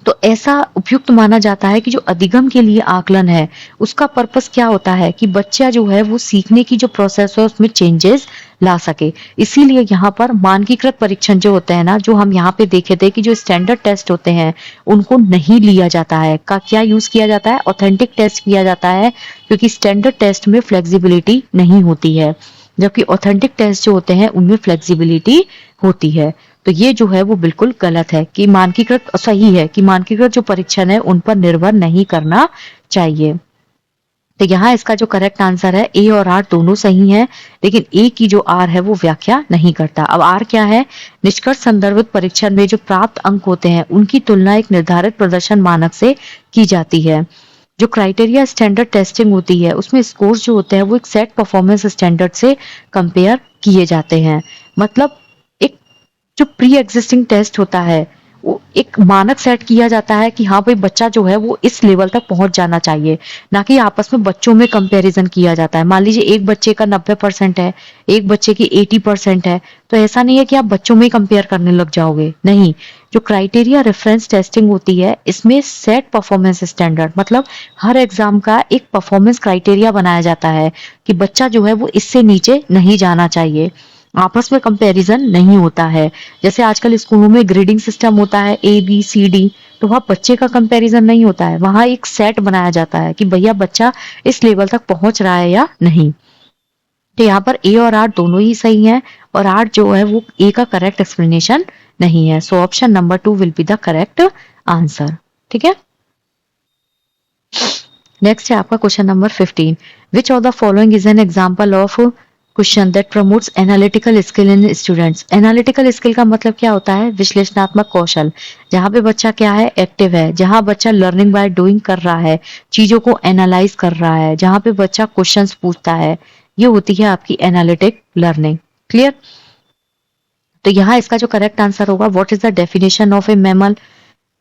तो ऐसा उपयुक्त माना जाता है कि जो अधिगम के लिए आकलन है उसका पर्पस क्या होता है कि बच्चा जो है वो सीखने की जो प्रोसेस है उसमें चेंजेस ला सके। इसीलिए यहाँ पर मानकीकृत परीक्षण जो होते हैं ना, जो हम यहाँ पे देखे थे कि जो स्टैंडर्ड टेस्ट होते हैं उनको नहीं लिया जाता है। का क्या यूज किया जाता है, ऑथेंटिक टेस्ट किया जाता है, क्योंकि स्टैंडर्ड टेस्ट में फ्लेक्सिबिलिटी नहीं होती है, जबकि ऑथेंटिक टेस्ट जो होते हैं उनमें फ्लेक्सिबिलिटी होती है। तो ये जो है वो बिल्कुल गलत है कि मानकीकृत, सही है कि मानकीकृत जो परीक्षण है उन पर निर्भर नहीं करना चाहिए। तो यहाँ इसका जो करेक्ट आंसर है ए और आर दोनों सही है, लेकिन ए की जो आर है वो व्याख्या नहीं करता। अब आर क्या है, निष्कर्ष संदर्भित परीक्षण में जो प्राप्त अंक होते हैं उनकी तुलना एक निर्धारित प्रदर्शन मानक से की जाती है। जो क्राइटेरिया स्टैंडर्ड टेस्टिंग होती है उसमें स्कोर्स जो होते हैं वो एक सेट परफॉर्मेंस स्टैंडर्ड से कंपेयर किए जाते हैं। मतलब एक जो प्री एग्जिस्टिंग टेस्ट होता है वो एक मानक सेट किया जाता है कि हाँ भाई बच्चा जो है वो इस लेवल तक पहुंच जाना चाहिए, ना कि आपस में बच्चों में कंपैरिजन किया जाता है। मान लीजिए एक बच्चे का 90% है, एक बच्चे की 80% है, तो ऐसा नहीं है कि आप बच्चों में ही कंपेयर करने लग जाओगे, नहीं। जो क्राइटेरिया रेफरेंस टेस्टिंग होती है इसमें सेट परफॉर्मेंस स्टैंडर्ड, मतलब हर एग्जाम का एक परफॉर्मेंस क्राइटेरिया बनाया जाता है कि बच्चा जो है वो इससे नीचे नहीं जाना चाहिए, आपस में कंपैरिजन नहीं होता है। जैसे आजकल स्कूलों में ग्रेडिंग सिस्टम होता है ABCD, तो वहाँ बच्चे का कंपैरिजन नहीं होता है, वहां एक सेट बनाया जाता है कि भैया बच्चा इस लेवल तक पहुंच रहा है या नहीं। तो यहाँ पर ए और आर दोनों ही सही हैं, और आर जो है वो ए का करेक्ट एक्सप्लेनेशन नहीं है। So option number 2 will be the correct answer. ठीक है, नेक्स्ट है आपका question number 15। Which of the following is an example of question that promotes analytical skill in students. Analytical skill का मतलब क्या होता है? विश्लेषणात्मक कौशल, जहां पे बच्चा क्या है, एक्टिव है, जहां बच्चा लर्निंग बाय डूइंग कर रहा है, चीजों को एनालाइज कर रहा है, जहां पे बच्चा क्वेश्चंस पूछता है, ये होती है आपकी एनालिटिक लर्निंग। क्लियर? तो यहाँ इसका जो करेक्ट आंसर होगा, what is the definition of A mammal,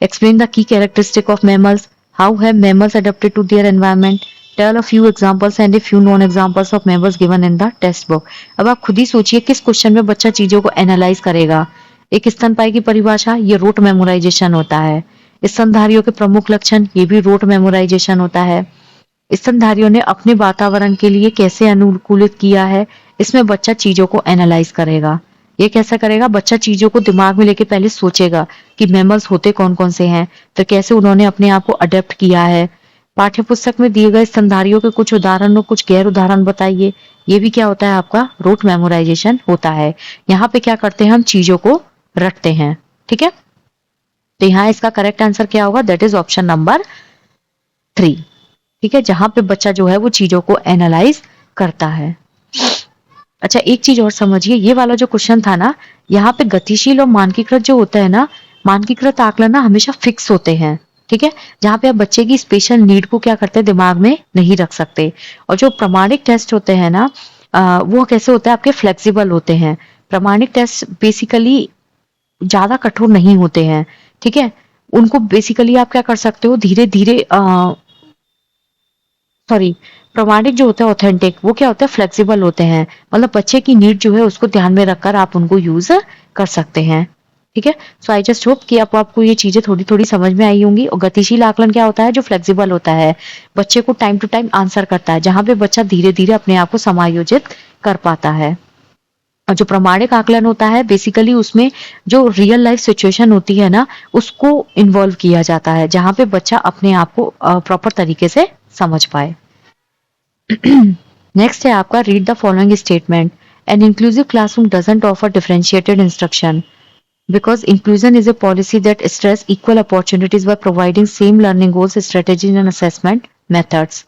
explain the key characteristic of mammals, how have mammals adapted to their environment, tell a few examples and a few non examples of mammals given in the test book। अब आप खुद ही सोचिए किस क्वेश्चन में बच्चा चीजों को एनालाइज करेगा। एक स्तनपायी की परिभाषा, ये रोट मेमोराइजेशन होता है। स्तनधारियों के प्रमुख लक्षण, ये भी रोट मेमोराइजेशन होता है। स्तनधारियों ने अपने वातावरण के लिए कैसे अनुकूलित किया है, इसमें बच्चा चीजों को एनालाइज करेगा। ये कैसा करेगा? बच्चा चीजों को दिमाग में लेके पहले सोचेगा कि मैमल्स होते कौन कौन से हैं, तो कैसे उन्होंने अपने आप को अडेप्ट किया है। पाठ्य पुस्तक में दिए गए स्तनधारियों के कुछ उदाहरण और कुछ गैर उदाहरण बताइए। ये भी क्या होता है? आपका रूट मेमोराइजेशन होता है। यहाँ पे क्या करते हैं? हम चीजों को रटते हैं। ठीक है, तो यहाँ इसका करेक्ट आंसर क्या होगा? That is option number 3। ठीक है, जहां पे बच्चा जो है वो चीजों को एनालाइज करता है। अच्छा, एक चीज और समझिए, ये वाला जो क्वेश्चन था ना, यहाँ पे गतिशील और मानकीकृत जो होता है ना, मानकीकृत आकलन ना हमेशा फिक्स होते हैं। ठीक है, जहाँ पे आप बच्चे की स्पेशल नीड को क्या करते हैं, दिमाग में नहीं रख सकते। और जो प्रमाणिक टेस्ट होते हैं ना, वो कैसे होते हैं? आपके फ्लेक्सिबल होते हैं। प्रमाणिक टेस्ट बेसिकली ज्यादा कठोर नहीं होते हैं। ठीक है, उनको बेसिकली आप क्या कर सकते हो, धीरे धीरे सॉरी, प्रमाणिक जो होता है ऑथेंटिक, वो क्या होता है? फ्लेक्सिबल होते हैं, मतलब बच्चे की नीड जो है उसको ध्यान में रखकर आप उनको यूज कर सकते हैं। ठीक है, सो आई जस्ट होप कि आपको ये चीजें थोड़ी थोड़ी समझ में आई होंगी। और गतिशील आकलन क्या होता है? जो फ्लेक्सिबल होता है, बच्चे को टाइम टू टाइम आंसर करता है, जहां पे बच्चा धीरे धीरे अपने आप को समायोजित कर पाता है। और जो प्रमाणिक आकलन होता है, बेसिकली उसमें जो रियल लाइफ सिचुएशन होती है ना, उसको इन्वॉल्व किया जाता है, जहां पे बच्चा अपने आप को प्रॉपर तरीके से समझ पाए। नेक्स्ट है आपका, read the following statement. N inclusive classroom doesn't offer differentiated instruction because inclusion is a policy that stress equal opportunities by providing same learning goals, strategies and assessment methods।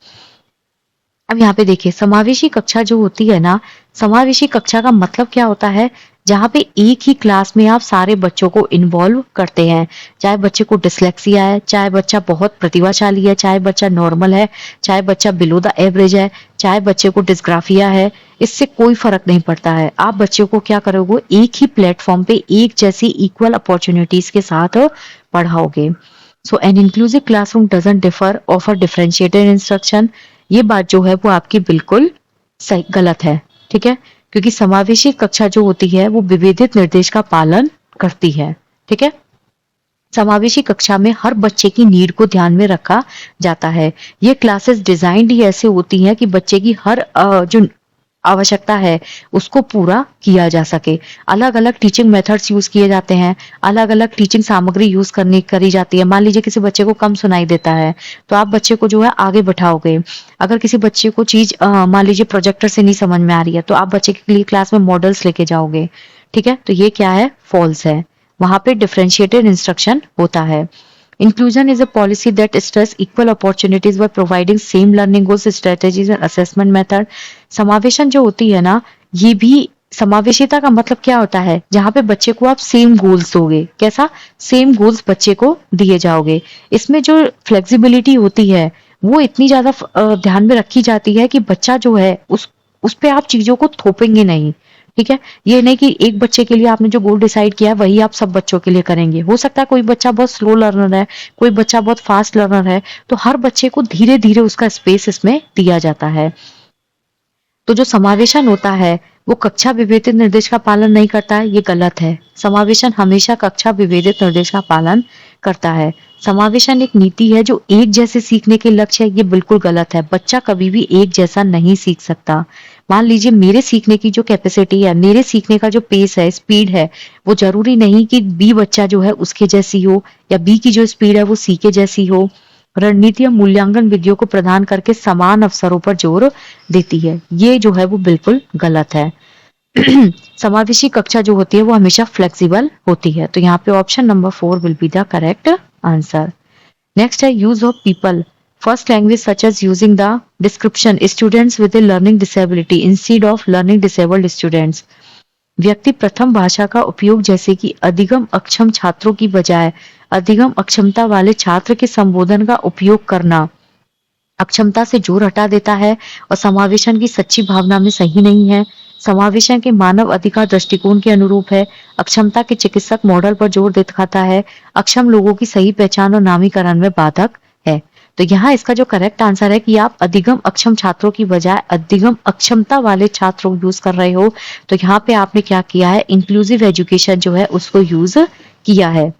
अब यहाँ पे देखिए, समावेशी कक्षा जो होती है ना, समावेशी कक्षा का मतलब क्या होता है? जहाँ पे एक ही क्लास में आप सारे बच्चों को इन्वॉल्व करते हैं, चाहे बच्चे को डिसलेक्सिया है, चाहे बच्चा बहुत प्रतिभाशाली है, चाहे बच्चा नॉर्मल है, चाहे बच्चा बिलो द एवरेज है, चाहे बच्चे को डिस्ग्राफिया है, इससे कोई फर्क नहीं पड़ता है। आप बच्चों को क्या करोगे? एक ही प्लेटफॉर्म पे एक जैसी इक्वल अपॉर्चुनिटीज के साथ पढ़ाओगे। So an inclusive classroom doesn't differ offer differentiated instruction, ये बात जो है वो आपकी बिल्कुल सही गलत है। ठीक है, क्योंकि समावेशी कक्षा जो होती है वो विभेदित निर्देश का पालन करती है। ठीक है, समावेशी कक्षा में हर बच्चे की नीड को ध्यान में रखा जाता है। ये क्लासेस डिजाइंड ही ऐसे होती हैं कि बच्चे की हर जो आवश्यकता है उसको पूरा किया जा सके। अलग अलग टीचिंग मेथड्स यूज किए जाते हैं, अलग अलग टीचिंग सामग्री यूज करी जाती है। मान लीजिए किसी बच्चे को कम सुनाई देता है, तो आप बच्चे को जो है आगे बैठाओगे। अगर किसी बच्चे को चीज मान लीजिए प्रोजेक्टर से नहीं समझ में आ रही है, तो आप बच्चे के लिए क्लास में मॉडल्स लेके जाओगे। ठीक है, तो ये क्या है? फॉल्स है। वहां पे डिफरेंशिएटेड इंस्ट्रक्शन होता है। Inclusion is a policy that stress equal opportunities by providing same learning goals, strategies and assessment method। समावेशन जो होती है ना, ये भी समावेशिता का मतलब क्या होता है? जहां पे बच्चे को आप सेम गोल्स दोगे। कैसा? सेम गोल्स बच्चे को दिए जाओगे। इसमें जो फ्लेक्सिबिलिटी होती है वो इतनी ज्यादा ध्यान में रखी जाती है कि बच्चा जो है उस पे आप चीजों को थोपेंगे नहीं। ठीक है, ये नहीं कि एक बच्चे के लिए आपने जो गोल डिसाइड किया है वही आप सब बच्चों के लिए करेंगे। हो सकता है कोई बच्चा बहुत स्लो लर्नर है, कोई बच्चा बहुत फास्ट लर्नर है, तो हर बच्चे को धीरे धीरे उसका स्पेस इसमें दिया जाता है। तो जो समावेशन होता है वो कक्षा विभेदित निर्देश का पालन नहीं करता है, ये गलत है। समावेशन हमेशा कक्षा विभेदित निर्देश का पालन करता है। समावेशन एक नीति है जो एक जैसे सीखने के लक्ष्य है, ये बिल्कुल गलत है। बच्चा कभी भी एक जैसा नहीं सीख सकता। मान लीजिए मेरे सीखने की जो कैपेसिटी है, मेरे सीखने का जो पेस है, स्पीड है, वो जरूरी नहीं कि बी बच्चा जो है उसके जैसी हो, या बी की जो स्पीड है वो सी के जैसी हो। रणनीति या मूल्यांकन विधियों को प्रदान करके समान अवसरों पर जोर देती है, ये जो है वो बिल्कुल गलत है। समावेशी कक्षा जो होती है वो हमेशा फ्लेक्सिबल होती है। तो यहाँ पे option number 4 will be the correct answer. Next है use of people first language such as using the description students with a learning disability instead of learning disabled students. व्यक्ति प्रथम भाषा का उपयोग जैसे कि अधिगम अक्षम छात्रों की बजाय अधिगम अक्षमता वाले छात्र के संबोधन का उपयोग करना अक्षमता से जोर हटा देता है और समावेशन की सच्ची भावना में सही नहीं है। समावेशन के मानव अधिकार दृष्टिकोण के अनुरूप है। अक्षमता के चिकित्सक मॉडल पर जोर दिखाता है। अक्षम लोगों की सही पहचान और नामीकरण में बाधक है। तो यहाँ इसका जो करेक्ट आंसर है कि आप अधिगम अक्षम छात्रों की बजाय अधिगम अक्षमता वाले छात्रों यूज कर रहे हो। तो यहाँ पे आपने क्या किया है, इंक्लूसिव एजुकेशन जो है उसको यूज किया है।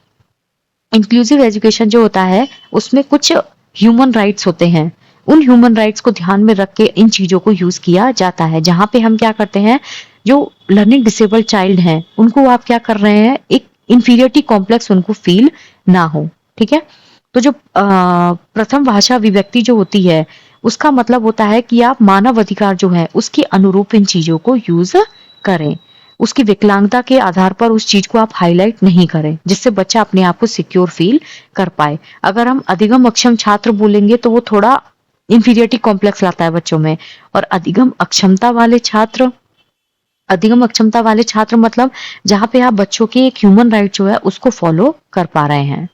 इंक्लूसिव एजुकेशन जो होता है उसमें कुछ ह्यूमन राइट्स होते हैं, उन ह्यूमन राइट्स को ध्यान में रख के इन चीजों को यूज किया जाता है। जहां पे हम क्या करते हैं, जो लर्निंग डिसेबल्ड चाइल्ड हैं उनको आप क्या कर रहे हैं, एक इंफीरियरिटी कॉम्प्लेक्स उनको फील ना हो। ठीक है, तो जो प्रथम भाषा अभिव्यक्ति जो होती है उसका मतलब होता है कि आप मानव अधिकार जो है उसके अनुरूप इन चीजों को यूज करें। उसकी विकलांगता के आधार पर उस चीज को आप हाईलाइट नहीं करें, जिससे बच्चा अपने आप को सिक्योर फील कर पाए। अगर हम अधिगम अक्षम छात्र बोलेंगे तो वो थोड़ा इंफीरियरिटी कॉम्प्लेक्स लाता है बच्चों में। और अधिगम अक्षमता वाले छात्र मतलब जहां पे आप बच्चों के एक ह्यूमन राइट जो है उसको फॉलो कर पा रहे हैं।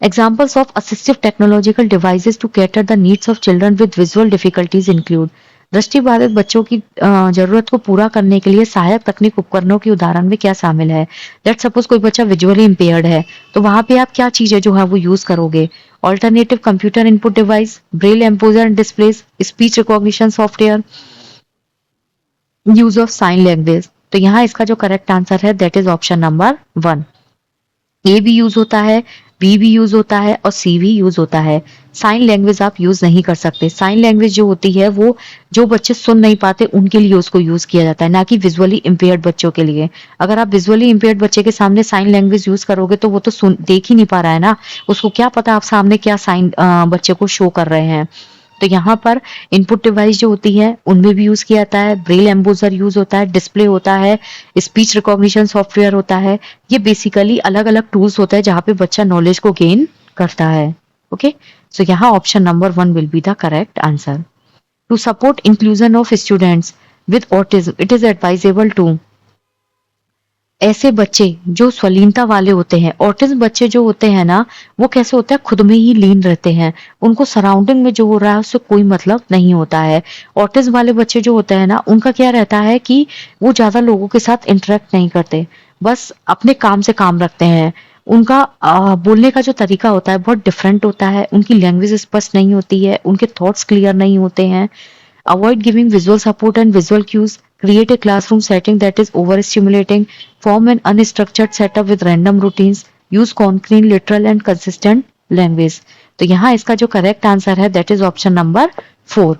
Examples of assistive technological devices to cater the needs of children with visual difficulties include दृष्टिबाधित बच्चों की जरूरत को पूरा करने के लिए सहायक तकनीक उपकरणों के उदाहरण में क्या शामिल है। लेट्स सपोज कोई बच्चा विजुअली इम्पेयर्ड है तो वहां पे आप क्या चीजें जो है वो यूज करोगे, alternative computer input device, braille embosser and displays, speech recognition software, use of sign language. तो यहाँ इसका जो करेक्ट आंसर है that is option number 1। A भी यूज होता है, बी भी यूज होता है और सी भी यूज होता है। साइन लैंग्वेज आप यूज नहीं कर सकते। साइन लैंग्वेज जो होती है वो जो बच्चे सुन नहीं पाते उनके लिए उसको यूज किया जाता है, ना कि विजुअली इम्पेयर्ड बच्चों के लिए। अगर आप विजुअली इम्पेयर्ड बच्चे के सामने साइन लैंग्वेज यूज करोगे तो वो तो सुन देख ही नहीं पा रहा है ना, उसको क्या पता आप सामने क्या साइन बच्चे को शो कर रहे हैं। तो यहाँ पर इनपुट डिवाइस जो होती है उनमें भी यूज किया जाता है, ब्रेल एम्बोजर यूज होता है, डिस्प्ले होता है, स्पीच रिकॉग्निशन सॉफ्टवेयर होता है। ये बेसिकली अलग अलग टूल्स होते हैं जहाँ पे बच्चा नॉलेज को गेन करता है। ओके, सो यहाँ option number 1 will be the correct answer. To support inclusion of students with autism it is advisable to, ऐसे बच्चे जो स्वलीनता वाले होते हैं, ऑटिज्म बच्चे जो होते हैं ना वो कैसे होते हैं, खुद में ही लीन रहते हैं, उनको सराउंडिंग में जो हो रहा है उससे कोई मतलब नहीं होता है। ऑटिज्म वाले बच्चे जो होते हैं ना उनका क्या रहता है कि वो ज्यादा लोगों के साथ इंटरेक्ट नहीं करते, बस अपने काम से काम रखते हैं। उनका बोलने का जो तरीका होता है बहुत डिफरेंट होता है, उनकी लैंग्वेज स्पष्ट नहीं होती है, उनके थॉट्स क्लियर नहीं होते हैं। Avoid giving visual support and visual cues. Create a classroom setting that is overstimulating. Form an unstructured setup with random routines. Use concrete, literal and consistent language. तो यहाँ इसका जो करेक्ट आंसर है दैट इज ऑप्शन नंबर 4।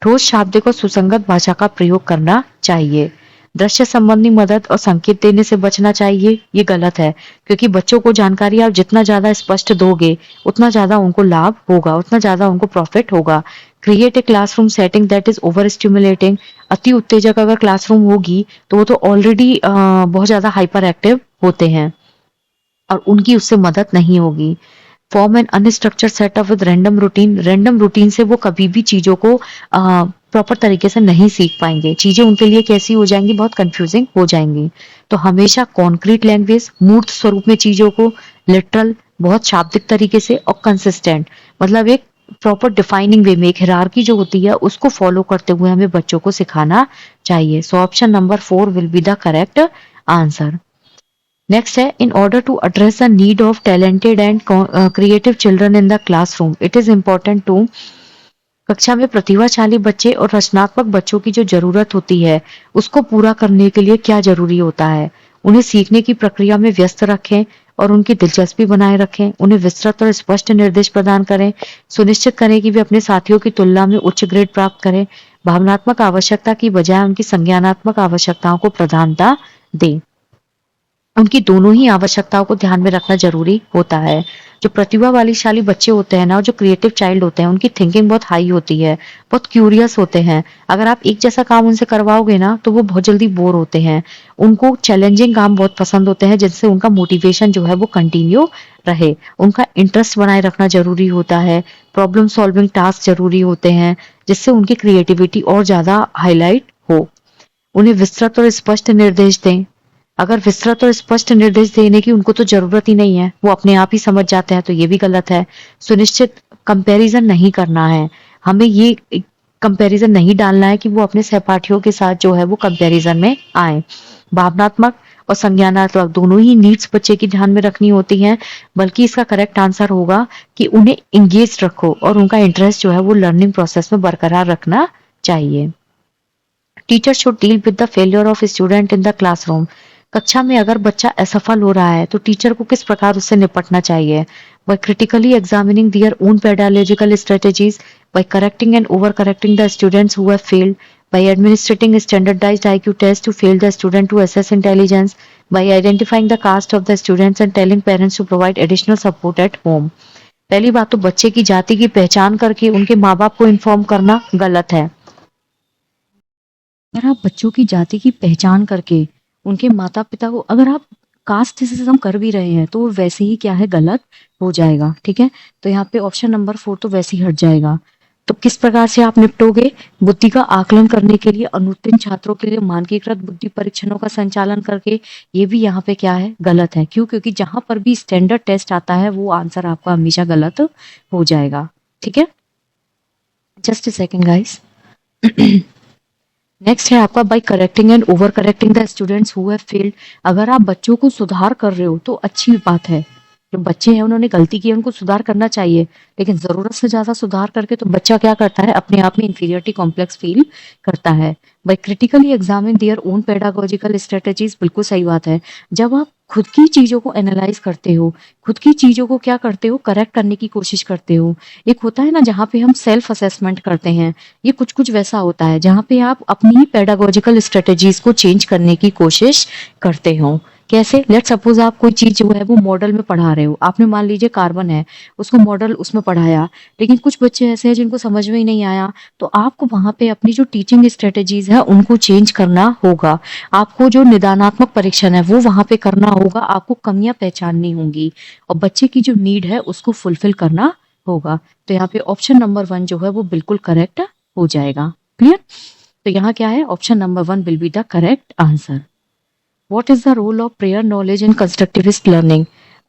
ठोस शाब्दिक और सुसंगत भाषा का प्रयोग करना चाहिए। दृश्य संबंधी मदद और संकेत देने से बचना चाहिए, ये गलत है, क्योंकि बच्चों को जानकारी आप जितना ज्यादा स्पष्ट दोगे उतना ज्यादा उनको लाभ होगा, उतना ज्यादा उनको प्रॉफिट होगा। Create a classroom setting that is over stimulating, अति उत्तेजक अगर क्लासरूम होगी तो वो तो ऑलरेडी बहुत ज्यादा हाइपर एक्टिव होते हैं और उनकी उससे मदद नहीं होगी। Form an unstructured setup with random routine, random routine से वो कभी भी चीजों को प्रॉपर तरीके से नहीं सीख पाएंगे, चीजें उनके लिए कैसी हो जाएंगी, बहुत कंफ्यूजिंग हो जाएंगी। तो हमेशा कॉन्क्रीट लैंग्वेज, मूर्त स्वरूप में चीजों को, लिटरल बहुत शाब्दिक तरीके से, और कंसिस्टेंट मतलब एक प्रॉपर डिफाइनिंग वे में, एक हिरार्की जो होती है उसको फॉलो करते हुए हमें बच्चों को सिखाना चाहिए। So option number 4 will be the correct answer. Next है, in order to address the need of talented and creative children in the classroom it is important to, कक्षा में प्रतिभाशाली बच्चे और रचनात्मक बच्चों की जो जरूरत होती है उसको पूरा करने के लिए क्या जरूरी होता है। उन्हें सीखने की प्रक्रिया में व्यस्त रखें और उनकी दिलचस्पी बनाए रखें। उन्हें विस्तृत और स्पष्ट निर्देश प्रदान करें। सुनिश्चित करें कि वे अपने साथियों की तुलना में उच्च ग्रेड प्राप्त करें। भावनात्मक आवश्यकता की बजाय उनकी संज्ञानात्मक आवश्यकताओं को प्रधानता दें। उनकी दोनों ही आवश्यकताओं को ध्यान में रखना जरूरी होता है। जो प्रतिभा वालीशाली बच्चे होते हैं ना, और जो क्रिएटिव चाइल्ड होते हैं, उनकी थिंकिंग बहुत हाई होती है, बहुत क्यूरियस होते हैं। अगर आप एक जैसा काम उनसे करवाओगे ना तो वो बहुत जल्दी बोर होते हैं। उनको चैलेंजिंग काम बहुत पसंद होते हैं, जिनसे उनका मोटिवेशन जो है वो कंटिन्यू रहे। उनका इंटरेस्ट बनाए रखना जरूरी होता है। प्रॉब्लम सॉल्विंग टास्क जरूरी होते हैं, जिससे उनकी क्रिएटिविटी और ज्यादा हाईलाइट हो। उन्हें विस्तृत और स्पष्ट निर्देश दें। अगर विस्तृत और स्पष्ट निर्देश देने की उनको तो जरूरत ही नहीं है, वो अपने आप ही समझ जाते हैं, तो ये भी गलत है। सुनिश्चित कंपैरिजन नहीं करना है, हमें ये कंपैरिजन नहीं डालना है कि वो अपने सहपाठियों के साथ जो है वो कंपैरिजन में आए। भावनात्मक और संज्ञानात्मक दोनों ही नीड्स बच्चे की ध्यान में रखनी होती हैं, बल्कि इसका करेक्ट आंसर होगा कि उन्हें इंगेज रखो और उनका इंटरेस्ट जो है वो लर्निंग प्रोसेस में बरकरार रखना चाहिए। Teacher should deal with the failure of student in the classroom. कक्षा में अगर बच्चा असफल हो रहा है तो टीचर को किस प्रकार उससे निपटना चाहिए। By critically examining their own pedagogical strategies, by correcting and over correcting the students who have failed, by administering standardised IQ test to fail the student to assess intelligence, by identifying the caste of the students and telling parents to provide additional support at home. पहली बात तो बच्चे की जाति की पहचान करके उनके माँ बाप को इन्फॉर्म करना गलत है। अगर आप बच्चों की जाति की पहचान करके उनके माता पिता को, अगर आप कास्टिज्म कर भी रहे हैं तो वो वैसे ही क्या है, गलत हो जाएगा। ठीक है, तो यहाँ पे ऑप्शन नंबर 4 तो वैसे ही हट जाएगा। तो किस प्रकार से आप निपटोगे? बुद्धि का आकलन करने के लिए अनुत्तीर्ण छात्रों के लिए मानकीकृत बुद्धि परीक्षणों का संचालन करके, ये भी यहाँ पे क्या है, गलत है। क्यों? क्योंकि जहां पर भी स्टैंडर्ड टेस्ट आता है वो आंसर आपका हमेशा गलत हो जाएगा। ठीक है, just a second guys. Next है आपका, by correcting and over correcting the students who have failed. अगर आप बच्चों को सुधार कर रहे हो तो अच्छी बात है। जो बच्चे हैं उन्होंने गलती की, उनको सुधार करना चाहिए, लेकिन जरूरत से ज्यादा सुधार करके तो बच्चा क्या करता है, अपने आप में इंफीरियरिटी कॉम्प्लेक्स फील करता है। By critically examine their own pedagogical strategies, बिल्कुल सही बात है। जब आप खुद की चीजों को एनालाइज करते हो, खुद की चीजों को क्या करते हो, करेक्ट करने की कोशिश करते हो। एक होता है ना जहाँ पे हम सेल्फ असेसमेंट करते हैं, ये कुछ कुछ वैसा होता है जहाँ पे आप अपनी पेडागोजिकल स्ट्रेटेजीज को चेंज करने की कोशिश करते हो। कैसे? लेट सपोज आप कोई चीज जो है वो मॉडल में पढ़ा रहे हो, आपने मान लीजिए कार्बन है, उसको मॉडल उसमें पढ़ाया, लेकिन कुछ बच्चे ऐसे हैं जिनको समझ में ही नहीं आया, तो आपको वहां पे अपनी जो टीचिंग स्ट्रेटेजीज है उनको चेंज करना होगा। आपको जो निदानात्मक परीक्षण है वो वहां पे करना होगा, आपको कमियां पहचाननी होंगी और बच्चे की जो नीड है उसको फुलफिल करना होगा। तो यहाँ पे ऑप्शन नंबर 1 जो है वो बिल्कुल करेक्ट हो जाएगा। क्लियर? तो यहाँ क्या है, option number 1 will be the correct answer. What is the role of prior knowledge in constructivist learning?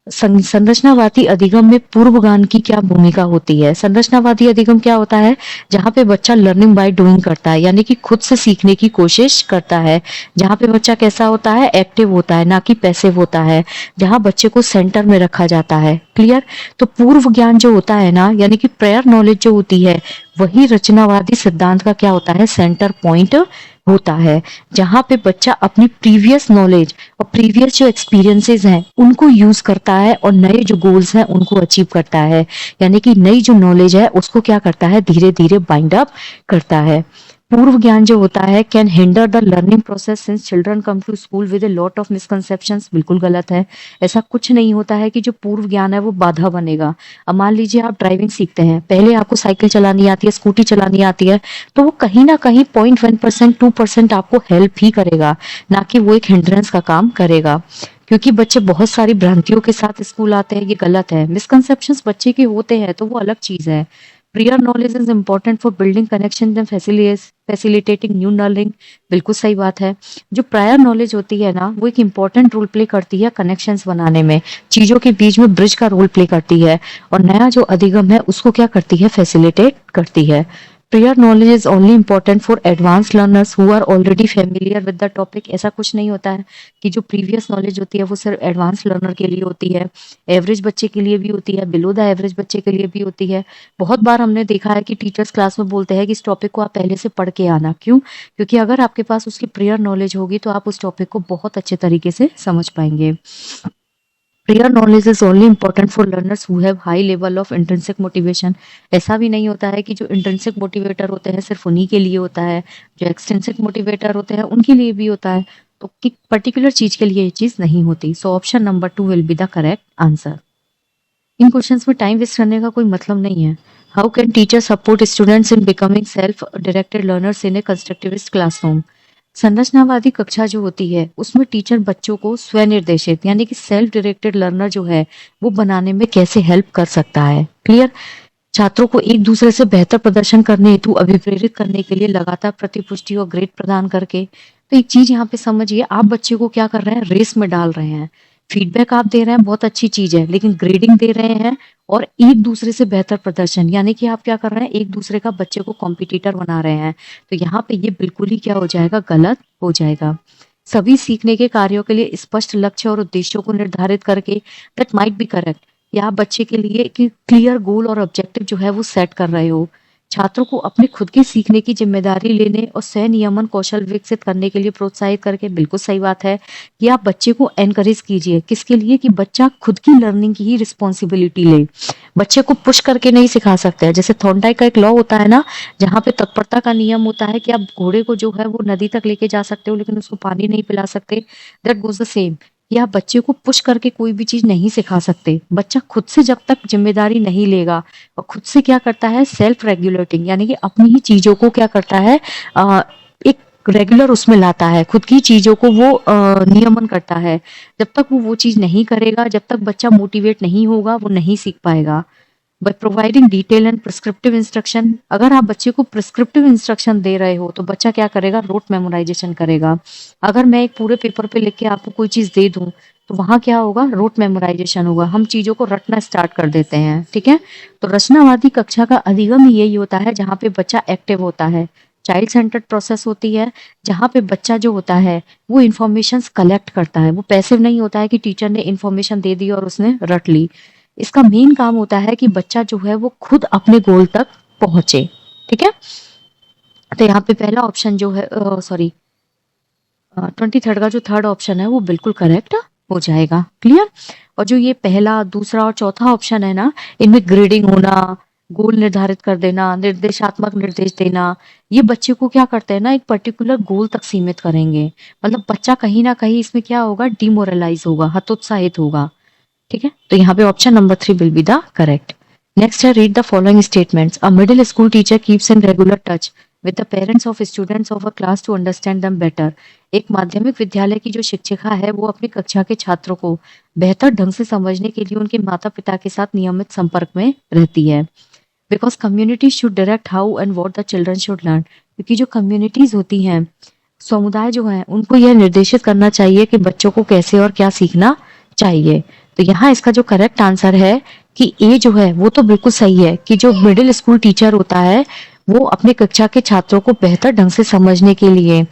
संरचनावादी अधिगम में पूर्व ज्ञान की क्या भूमिका होती है? संरचनावादी अधिगम क्या होता है? जहाँ पे बच्चा लर्निंग बाय डूइंग करता है, यानी कि खुद से सीखने की कोशिश करता है। जहाँ पे बच्चा कैसा होता है, एक्टिव होता है, ना कि पैसिव होता है। जहाँ बच्चे को सेंटर में रखा जाता है। क्लियर? तो पूर्व ज्ञान जो होता है ना, यानी कि प्रायर नॉलेज जो होती है, वही रचनावादी सिद्धांत का क्या होता है, सेंटर पॉइंट होता है। जहां पे बच्चा अपनी प्रीवियस नॉलेज और प्रीवियस जो एक्सपीरियंसेस हैं उनको यूज करता है और नए जो गोल्स हैं उनको अचीव करता है, यानी कि नई जो नॉलेज है उसको क्या करता है, धीरे धीरे बाइंड अप करता है। पूर्व ज्ञान जो होता है can hinder the learning process since children come to school with a lot of misconceptions, बिल्कुल गलत है। ऐसा कुछ नहीं होता है कि जो पूर्व ज्ञान है वो बाधा बनेगा। अब मान लीजिए आप ड्राइविंग सीखते हैं, पहले आपको साइकिल चलानी आती है, स्कूटी चलानी आती है, तो वो कहीं ना कहीं 0.1% 2% आपको हेल्प ही करेगा, ना कि वो एक हिंड्रेंस का काम करेगा। क्योंकि बच्चे बहुत सारी भ्रांतियों के साथ स्कूल आते हैं, ये गलत है। मिसकंसेप्शंस बच्चे के होते हैं तो वो अलग चीज है। Prior knowledge is important for building connections and facilitating new learning, बिल्कुल सही बात है। जो प्रायर नॉलेज होती है ना, वो एक इम्पोर्टेंट रोल प्ले करती है कनेक्शंस बनाने में, चीजों के बीच में ब्रिज का रोल प्ले करती है, और नया जो अधिगम है उसको क्या करती है, फैसिलिटेट करती है। Prior knowledge is only important for advance learners who are already familiar with the topic. ऐसा कुछ नहीं होता है कि जो प्रीवियस नॉलेज होती है वो सिर्फ एडवांस लर्नर के लिए होती है, एवरेज बच्चे के लिए भी होती है, बिलो द एवरेज बच्चे के लिए भी होती है। बहुत बार हमने देखा है कि टीचर्स क्लास में बोलते हैं कि इस टॉपिक को आप पहले से पढ़ के आना। क्यों? क्योंकि अगर आपके पास उसकी प्रियर नॉलेज होगी तो आप उस टॉपिक को बहुत अच्छे तरीके से समझ पाएंगे। Prior knowledge is only important for learners who have high level of intrinsic motivation. ऐसा भी नहीं होता है कि जो इंट्रिंसिक मोटिवेटर होते हैं सिर्फ उन्हीं के लिए होता है, जो एक्सट्रिंसिक मोटिवेटर होते हैं उनके लिए भी होता है। तो कि पर्टिकुलर चीज के लिए ये चीज नहीं होती। So option number 2 will be the correct answer. इन क्वेश्चंस में टाइम वेस्ट करने का कोई मतलब नहीं है। How can teacher support students in becoming self directed learners in a constructivist classroom. संरचनावादी कक्षा जो होती है उसमें टीचर बच्चों को स्वनिर्देशित यानी कि सेल्फ डायरेक्टेड लर्नर जो है वो बनाने में कैसे हेल्प कर सकता है। क्लियर? छात्रों को एक दूसरे से बेहतर प्रदर्शन करने हेतु अभिप्रेरित करने के लिए लगातार प्रतिपुष्टि और ग्रेड प्रदान करके। तो एक चीज यहाँ पे समझिए, आप बच्चे को क्या कर रहे हैं, रेस में डाल रहे हैं। फीडबैक आप दे रहे हैं, बहुत अच्छी चीज है, लेकिन ग्रेडिंग दे रहे हैं और एक दूसरे से बेहतर प्रदर्शन, यानी कि आप क्या कर रहे हैं, एक दूसरे का बच्चे को कॉम्पिटिटर बना रहे हैं। तो यहाँ पे ये बिल्कुल ही क्या हो जाएगा, गलत हो जाएगा। सभी सीखने के कार्यों के लिए स्पष्ट लक्ष्य और उद्देश्यों को निर्धारित करके, दैट माइट बी करेक्ट, या आप बच्चे के लिए एक क्लियर गोल और ऑब्जेक्टिव जो है वो सेट कर रहे हो। छात्रों को अपने खुद के सीखने की जिम्मेदारी लेने और स्वनियमन कौशल विकसित करने के लिए प्रोत्साहित करके, बिल्कुल सही बात है कि आप बच्चे को एनकरेज कीजिए। किसके लिए? कि बच्चा खुद की लर्निंग की ही रिस्पॉन्सिबिलिटी ले। बच्चे को पुश करके नहीं सिखा सकते हैं। जैसे थॉर्नडाइक का एक लॉ होता है ना, जहाँ पे तत्परता का नियम होता है कि आप घोड़े को जो है वो नदी तक लेके जा सकते हो लेकिन उसको पानी नहीं पिला सकते। That goes the same. या आप बच्चे को पुश करके कोई भी चीज नहीं सिखा सकते। बच्चा खुद से जब तक जिम्मेदारी नहीं लेगा और खुद से क्या करता है, सेल्फ रेगुलेटिंग, यानी कि अपनी ही चीजों को क्या करता है, एक रेगुलर उसमें लाता है, खुद की चीजों को वो नियमन करता है। जब तक वो चीज नहीं करेगा, जब तक बच्चा मोटिवेट नहीं होगा, वो नहीं सीख पाएगा। By providing detail and prescriptive instruction, अगर आप बच्चे को प्रिस्क्रिप्टिव इंस्ट्रक्शन दे रहे हो तो बच्चा क्या करेगा, रोट मेमोराइजेशन करेगा। अगर मैं एक पूरे पेपर पे लिख के आपको कोई चीज दे दूं तो वहां क्या होगा, रोट मेमोराइजेशन होगा। हम चीजों को रटना स्टार्ट कर देते हैं। ठीक है? तो रचनावादी कक्षा का अधिगम यही होता है जहाँ पे बच्चा एक्टिव होता है। चाइल्ड सेंटर्ड प्रोसेस होती है जहाँ पे बच्चा जो होता है वो इंफॉर्मेशन कलेक्ट करता है। वो पैसिव नहीं होता है कि टीचर ने इंफॉर्मेशन दे दी और उसने रट ली। इसका मेन काम होता है कि बच्चा जो है वो खुद अपने गोल तक पहुंचे। ठीक है? तो यहाँ पे पहला ऑप्शन जो है, सॉरी 23rd का जो थर्ड ऑप्शन है वो बिल्कुल करेक्ट हो जाएगा। क्लियर? और जो ये पहला, दूसरा और चौथा ऑप्शन है ना, इनमें ग्रेडिंग होना, गोल निर्धारित कर देना, निर्देशात्मक निर्देश देना, ये बच्चे को क्या करते हैं ना, एक पर्टिकुलर गोल तक सीमित करेंगे। मतलब बच्चा कहीं ना कहीं इसमें क्या होगा, डिमोरलाइज होगा, हतोत्साहित होगा। ठीक है? तो यहाँ पे option number 3 will be the correct. Next है, read the following statements. A middle school teacher keeps in regular touch with the parents of students of a class to understand them better. एक माध्यमिक विद्यालय की जो शिक्षिका है वो अपनी कक्षा के छात्रों को बेहतर ढंग से समझने के लिए उनके माता पिता के साथ नियमित संपर्क में रहती है। Because community should direct how and what the children should learn. क्योंकि जो कम्युनिटीज होती हैं, समुदाय जो है, उनको यह निर्देशित करना चाहिए कि बच्चों को कैसे और क्या सीखना चाहिए। तो यहाँ इसका जो करेक्ट आंसर है कि ए जो है वो तो बिल्कुल सही है कि जो मिडिल स्कूल टीचर होता है वो अपने कक्षा के छात्रों को बेहतर ढंग से समझने के लिए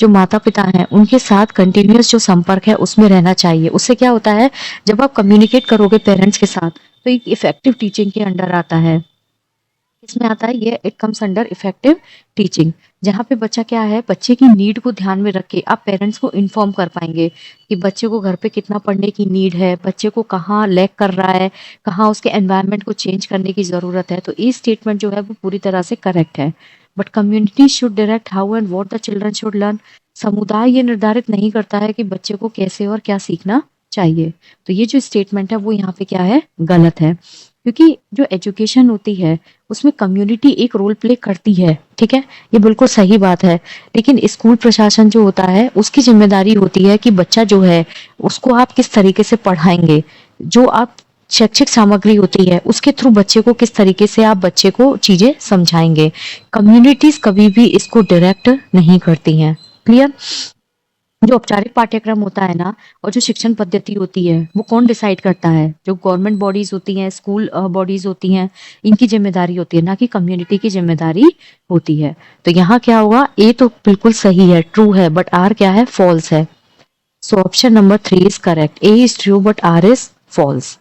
जो माता पिता हैं उनके साथ कंटिन्यूअस जो संपर्क है उसमें रहना चाहिए। उससे क्या होता है, जब आप कम्युनिकेट करोगे पेरेंट्स के साथ तो एक इफेक्टिव टीचिंग के अंडर आता है। इसमें आता है ये, it comes under effective teaching, जहाँ पे बच्चा क्या है, बच्चे की नीड को ध्यान में रख के आप पेरेंट्स को इन्फॉर्म कर पाएंगे कि बच्चे को घर पे कितना पढ़ने की नीड है, बच्चे को कहाँ लैक कर रहा है, कहाँ उसके एनवायरनमेंट को चेंज करने की जरूरत है। तो ये स्टेटमेंट जो है वो पूरी तरह से करेक्ट है। But community should direct how and what the children should learn. समुदाय ये निर्धारित नहीं करता है कि बच्चे को कैसे और क्या सीखना चाहिए। तो ये जो स्टेटमेंट है वो यहाँ पे क्या है, गलत है। क्योंकि जो एजुकेशन होती है उसमें कम्युनिटी एक रोल प्ले करती है। ठीक है? ये बिल्कुल सही बात है। लेकिन स्कूल प्रशासन जो होता है उसकी जिम्मेदारी होती है कि बच्चा जो है उसको आप किस तरीके से पढ़ाएंगे, जो आप शैक्षिक सामग्री होती है उसके थ्रू बच्चे को किस तरीके से आप बच्चे को चीजें समझाएंगे। कम्युनिटीज कभी भी इसको डायरेक्ट नहीं करती हैं। क्लियर? जो औपचारिक पाठ्यक्रम होता है ना और जो शिक्षण पद्धति होती है वो कौन डिसाइड करता है? जो गवर्नमेंट बॉडीज होती हैं, स्कूल बॉडीज होती हैं, इनकी जिम्मेदारी होती है, ना कि कम्युनिटी की जिम्मेदारी होती है। तो यहाँ क्या होगा, ए तो बिल्कुल सही है, ट्रू है, बट आर क्या है, फॉल्स है। So option number 3 is correct, A is true but R is false.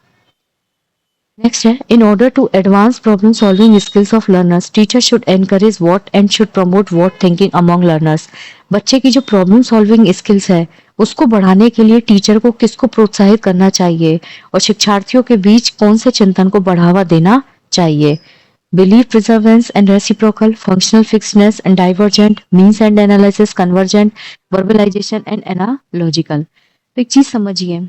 Next है, in order to advance problem solving skills of learners teacher should encourage what and should promote what thinking among learners. बच्चे की जो प्रॉब्लम सॉल्विंग स्किल्स है उसको बढ़ाने के लिए टीचर को किसको प्रोत्साहित करना चाहिए और शिक्षार्थियों के बीच कौन से चिंतन को बढ़ावा देना चाहिए? Belief perseverance and reciprocal, functional fixedness and divergent, means and analysis, convergent, verbalization and analogical. तो एक चीज समझिए,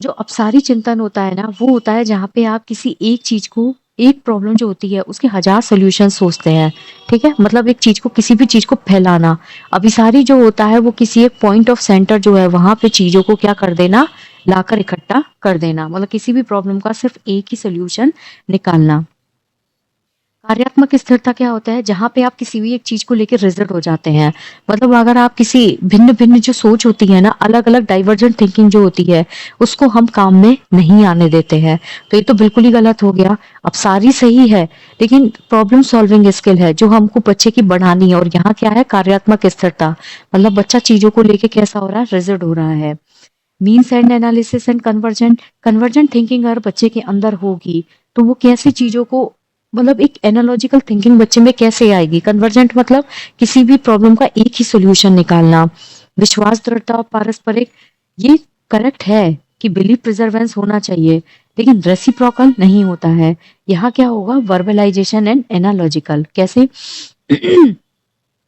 जो अपसारी चिंतन होता है ना वो होता है जहाँ पे आप किसी एक चीज को, एक प्रॉब्लम जो होती है उसके हजार सोल्यूशन सोचते हैं। ठीक है, मतलब एक चीज को, किसी भी चीज को फैलाना। अभिसारी जो होता है वो किसी एक पॉइंट ऑफ सेंटर जो है वहां पे चीजों को क्या कर देना, लाकर इकट्ठा कर देना, मतलब किसी भी प्रॉब्लम का सिर्फ एक ही सोल्यूशन निकालना। कार्यात्मक स्थिरता क्या होता है, जहां पे आप किसी भी एक चीज को लेकर रिजल्ट हो जाते हैं। मतलब अगर आप किसी भिन्न भिन्न जो सोच होती है ना, अलग अलग डाइवर्जेंट थिंकिंग जो होती है उसको हम काम में नहीं आने देते हैं। तो ये तो बिल्कुल ही गलत हो गया। अब सारी सही है लेकिन प्रॉब्लम सॉल्विंग स्किल है जो हमको बच्चे की बढ़ानी है, और यहाँ क्या है, कार्यात्मक स्थिरता, मतलब बच्चा चीजों को लेके कैसा हो रहा है, रिजल्ट हो रहा है। Means and analysis and convergent, convergent thinking अगर बच्चे के अंदर होगी तो वो कैसे चीजों को, मतलब एक एनालॉजिकल थिंकिंग बच्चे में कैसे आएगी। कन्वर्जेंट मतलब किसी भी प्रॉब्लम का एक ही सॉल्यूशन निकालना। विश्वास, दृढ़ता, पारस्परिक, ये करेक्ट है कि बिलीफ प्रिजर्वेंस होना चाहिए, लेकिन रेसिप्रोकल नहीं होता है। यहाँ क्या होगा, वर्बलाइजेशन एंड एनालॉजिकल। कैसे?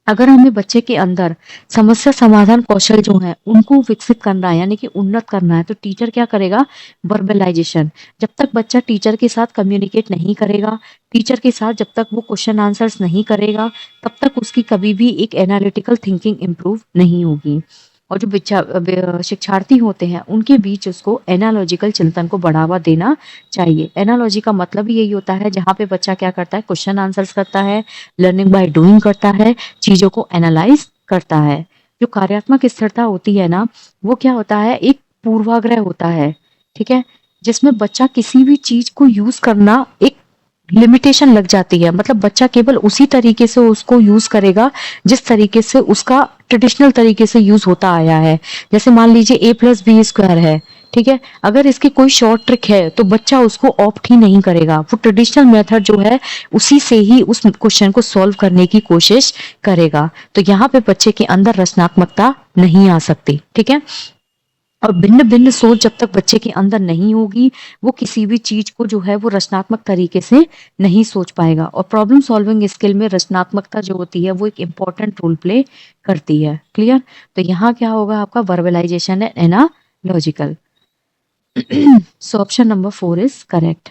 अगर हमें बच्चे के अंदर समस्या समाधान कौशल जो है उनको विकसित करना है, यानी कि उन्नत करना है, तो टीचर क्या करेगा, वर्बलाइजेशन। जब तक बच्चा टीचर के साथ कम्युनिकेट नहीं करेगा, टीचर के साथ जब तक वो क्वेश्चन आंसर्स नहीं करेगा, तब तक उसकी कभी भी एक एनालिटिकल थिंकिंग इम्प्रूव नहीं होगी। और जो शिक्षार्थी होते हैं उनके बीच उसको एनालॉजिकल चिंतन को बढ़ावा देना चाहिए। एनालॉजी का मतलब यही होता है जहाँ पे बच्चा क्या करता है, क्वेश्चन आंसर्स करता है, लर्निंग बाय डूइंग करता है, चीजों को एनालाइज करता है। जो कार्यात्मक स्थिरता होती है ना, वो क्या होता है, एक पूर्वाग्रह होता है। ठीक है, जिसमें बच्चा किसी भी चीज को यूज करना, एक लिमिटेशन लग जाती है, मतलब बच्चा केवल उसी तरीके से उसको यूज करेगा जिस तरीके से उसका ट्रेडिशनल तरीके से यूज होता आया है। जैसे मान लीजिए a+b² है, ठीक है, अगर इसकी कोई शॉर्ट ट्रिक है तो बच्चा उसको ऑप्ट ही नहीं करेगा, वो ट्रेडिशनल मेथड जो है उसी से ही उस क्वेश्चन को सॉल्व करने की कोशिश करेगा। तो यहाँ पे बच्चे के अंदर रचनात्मकता नहीं आ सकती। ठीक है, और भिन्न भिन्न सोच जब तक बच्चे के अंदर नहीं होगी, वो किसी भी चीज को जो है वो रचनात्मक तरीके से नहीं सोच पाएगा। और प्रॉब्लम सॉल्विंग स्किल में रचनात्मकता जो होती है वो एक इम्पॉर्टेंट रोल प्ले करती है। क्लियर? तो यहाँ क्या होगा आपका, वर्बलाइजेशन है analogical. So option number 4 is correct.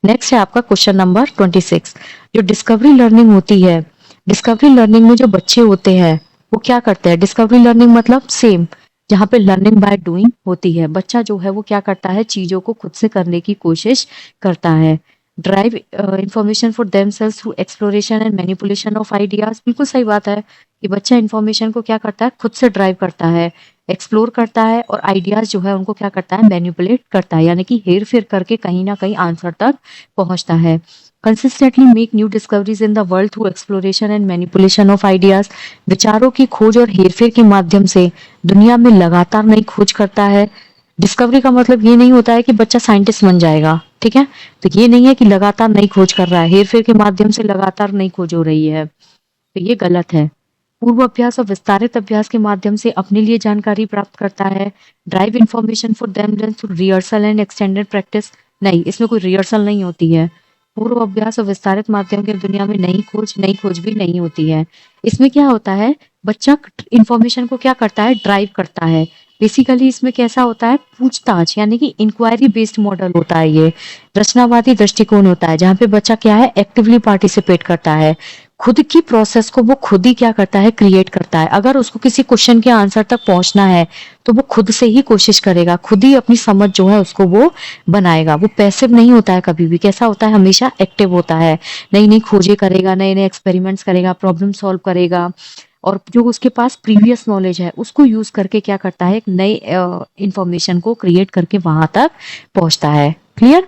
Next है आपका क्वेश्चन नंबर 26। जो डिस्कवरी लर्निंग होती है, डिस्कवरी लर्निंग में जो बच्चे होते हैं वो क्या करते हैं, डिस्कवरी लर्निंग मतलब सेम, जहाँ पे लर्निंग बाय डूइंग होती है। बच्चा जो है वो क्या करता है, चीजों को खुद से करने की कोशिश करता है। Drive information for themselves through exploration and manipulation of ideas, बिल्कुल सही बात है कि बच्चा इंफॉर्मेशन को क्या करता है, खुद से ड्राइव करता है, एक्सप्लोर करता है, और आइडियाज जो है उनको क्या करता है, मैनिपुलेट करता है, यानी कि हेर फेर करके कहीं ना कहीं आंसर तक पहुंचता है। Consistently make new discoveries in the world through exploration and manipulation of ideas, विचारों की खोज और हेरफेर के माध्यम से दुनिया में लगातार नई खोज करता है। डिस्कवरी का मतलब ये नहीं होता है कि बच्चा साइंटिस्ट बन जाएगा। ठीक है, तो ये नहीं है कि लगातार नई खोज कर रहा है, हेरफेर के माध्यम से लगातार नई खोज हो रही है, तो ये गलत है। पूर्व अभ्यास और विस्तारित अभ्यास के माध्यम से अपने लिए जानकारी प्राप्त करता है। Drive information for them through rehearsal and extended practice, नहीं, इसमें कोई रिहर्सल नहीं होती है। पूर्व अभ्यास और विस्तारित माध्यम की दुनिया में नई खोज भी नहीं होती है। इसमें क्या होता है, बच्चा इंफॉर्मेशन को क्या करता है, ड्राइव करता है। बेसिकली इसमें कैसा होता है, पूछताछ, यानी कि इंक्वायरी बेस्ड मॉडल होता है। ये रचनावादी दृष्टिकोण होता है जहाँ पे बच्चा क्या है, एक्टिवली पार्टिसिपेट करता है, खुद की प्रोसेस को वो खुद ही क्या करता है, क्रिएट करता है। अगर उसको किसी क्वेश्चन के आंसर तक पहुंचना है तो वो खुद से ही कोशिश करेगा, खुद ही अपनी समझ जो है उसको वो बनाएगा। वो पैसिव नहीं होता है कभी भी, कैसा होता है, हमेशा एक्टिव होता है, नई नई खोजें करेगा, नए नए एक्सपेरिमेंट्स करेगा, प्रॉब्लम सॉल्व करेगा, और जो उसके पास प्रीवियस नॉलेज है उसको यूज करके क्या करता है, एक नए इंफॉर्मेशन को क्रिएट करके वहां तक पहुंचता है। क्लियर?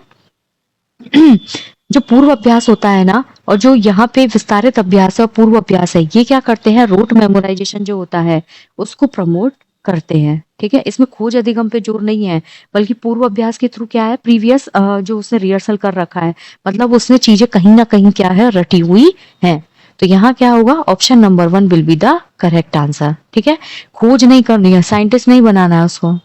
जो पूर्व अभ्यास होता है ना, और जो यहाँ पे विस्तारित अभ्यास है और पूर्व अभ्यास है, ये क्या करते हैं, रोट मेमोराइजेशन जो होता है उसको प्रमोट करते हैं। ठीक है, इसमें खोज अधिगम पे जोर नहीं है, बल्कि पूर्व अभ्यास के थ्रू क्या है, प्रीवियस जो उसने रिहर्सल कर रखा है, मतलब उसने चीजें कहीं ना कहीं क्या है, रटी हुई है। तो यहाँ क्या होगा, option number 1 will be the correct answer. ठीक है, खोज नहीं करनी है, साइंटिस्ट नहीं बनाना है उसको।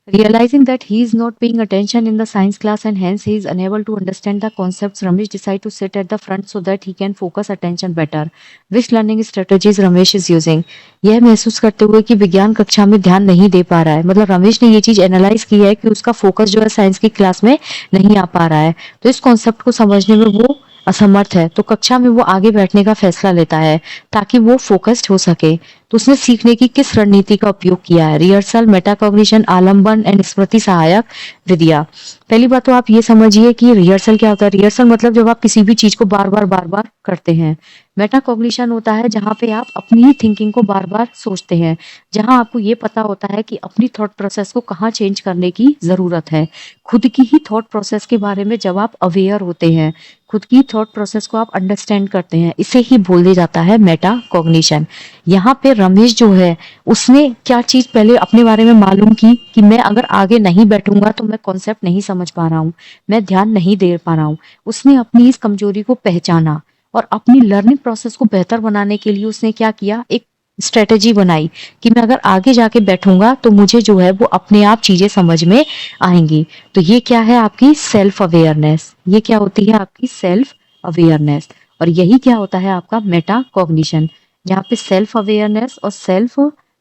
Realizing that he is not paying attention in the science class and hence he is unable to understand the concepts, Ramesh decides to sit at the front so that he can focus attention better. Which learning strategies Ramesh is using? यह महसूस करते हुए कि विज्ञान कक्षा में ध्यान नहीं दे पा रहा है, मतलब रमेश ने ये चीज एनालाइज की है कि उसका फोकस जो है साइंस की क्लास में नहीं आ पा रहा है, तो इस कॉन्सेप्ट को समझने में वो असमर्थ है, तो कक्षा में वो आगे बैठने का फैसला लेता है ताकि वो फोकस्ड हो सके। तो उसने सीखने की किस रणनीति का उपयोग किया है, रिहर्सल, मेटाकॉग्निशन, आलंबन एंड स्मृति सहायक विधियां। पहली बात तो आप ये समझिए कि रिहर्सल क्या होता है। रिहर्सल मतलब जब आप किसी भी चीज को बार बार करते हैं। मेटाकॉग्निशन होता है जहां पे आप अपनी ही थिंकिंग को बार बार सोचते हैं, जहां आपको ये पता होता है कि अपनी थॉट प्रोसेस को कहाँ चेंज करने की जरूरत है। खुद की ही थॉट प्रोसेस के बारे में जब आप अवेयर होते हैं, खुद की थॉट प्रोसेस को आप अंडरस्टैंड करते हैं, इसे ही बोल दिया जाता है मेटाकॉग्निशन। यहाँ पे रमेश जो है उसने क्या चीज पहले अपने बारे में मालूम की कि मैं अगर आगे नहीं बैठूंगा तो मैं कॉन्सेप्ट नहीं समझ पा रहा हूँ, मैं ध्यान नहीं दे पा रहा हूँ। उसने अपनी इस कमजोरी को पहचाना और अपनी लर्निंग प्रोसेस को बेहतर बनाने के लिए उसने क्या किया, एक स्ट्रेटेजी बनाई कि मैं अगर आगे जाके बैठूंगा तो मुझे जो है वो अपने आप चीजें समझ में आएंगी। तो ये क्या है, आपकी सेल्फ अवेयरनेस। ये क्या होती है, आपकी सेल्फ अवेयरनेस। और यही क्या होता है, आपका मेटा कॉग्निशन। यहाँ पे सेल्फ अवेयरनेस और सेल्फ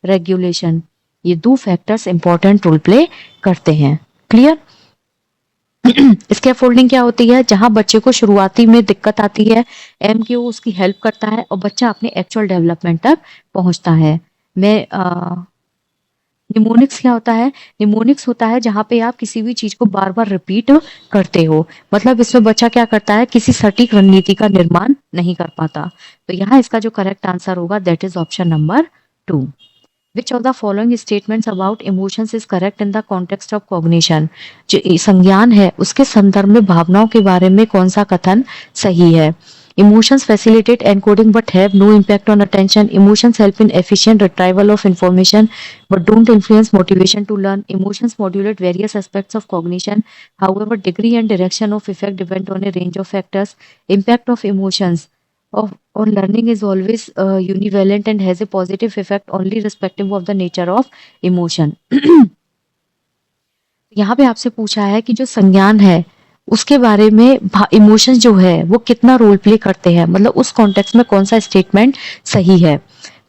रेगुलेशन, ये 2 फैक्टर्स इंपॉर्टेंट रोल प्ले करते हैं। क्लियर? स्कैफोल्डिंग क्या होती है, जहां बच्चे को शुरुआती में दिक्कत आती है, एमक्यू उसकी हेल्प करता है और बच्चा अपने एक्चुअल डेवलपमेंट तक पहुंचता है। मैं निमोनिक्स क्या होता है, निमोनिक्स होता है जहां पे आप किसी भी चीज को बार बार रिपीट करते हो, मतलब इसमें बच्चा क्या करता है, किसी सटीक रणनीति का निर्माण नहीं कर पाता। तो यहाँ इसका जो करेक्ट आंसर होगा that is option number 2। Which of the following statements about emotions is correct in the context of cognition? जो संज्ञान है उसके संदर्भ में भावनाओं के बारे में कौन सा कथन सही है? Emotions facilitate encoding but have no impact on attention. Emotions help in efficient retrieval of information but don't influence motivation to learn. Emotions modulate various aspects of cognition. However, degree and direction of effect depend on a range of factors. Impact of emotions on learning is always univalent and has a positive effect only irrespective of the nature of emotion. यहाँ पे आपसे पूछा है कि जो संज्ञान है उसके बारे में इमोशंस जो है वो कितना रोल प्ले करते हैं, मतलब उस कॉन्टेक्स्ट में कौन सा स्टेटमेंट सही है।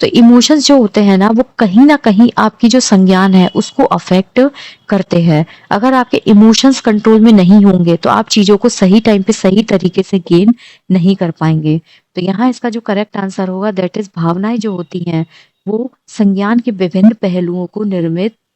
तो इमोशंस जो होते हैं ना वो कहीं ना कहीं आपकी जो संज्ञान है उसको अफेक्ट करते हैं। अगर आपके इमोशंस कंट्रोल में नहीं होंगे तो आप चीजों को सही टाइम पे सही तरीके से गेन नहीं कर पाएंगे। तो यहाँ इसका जो करेक्ट आंसर होगा दैट इज भावनाएं जो होती हैं वो संज्ञान के विभिन्न पहलुओं को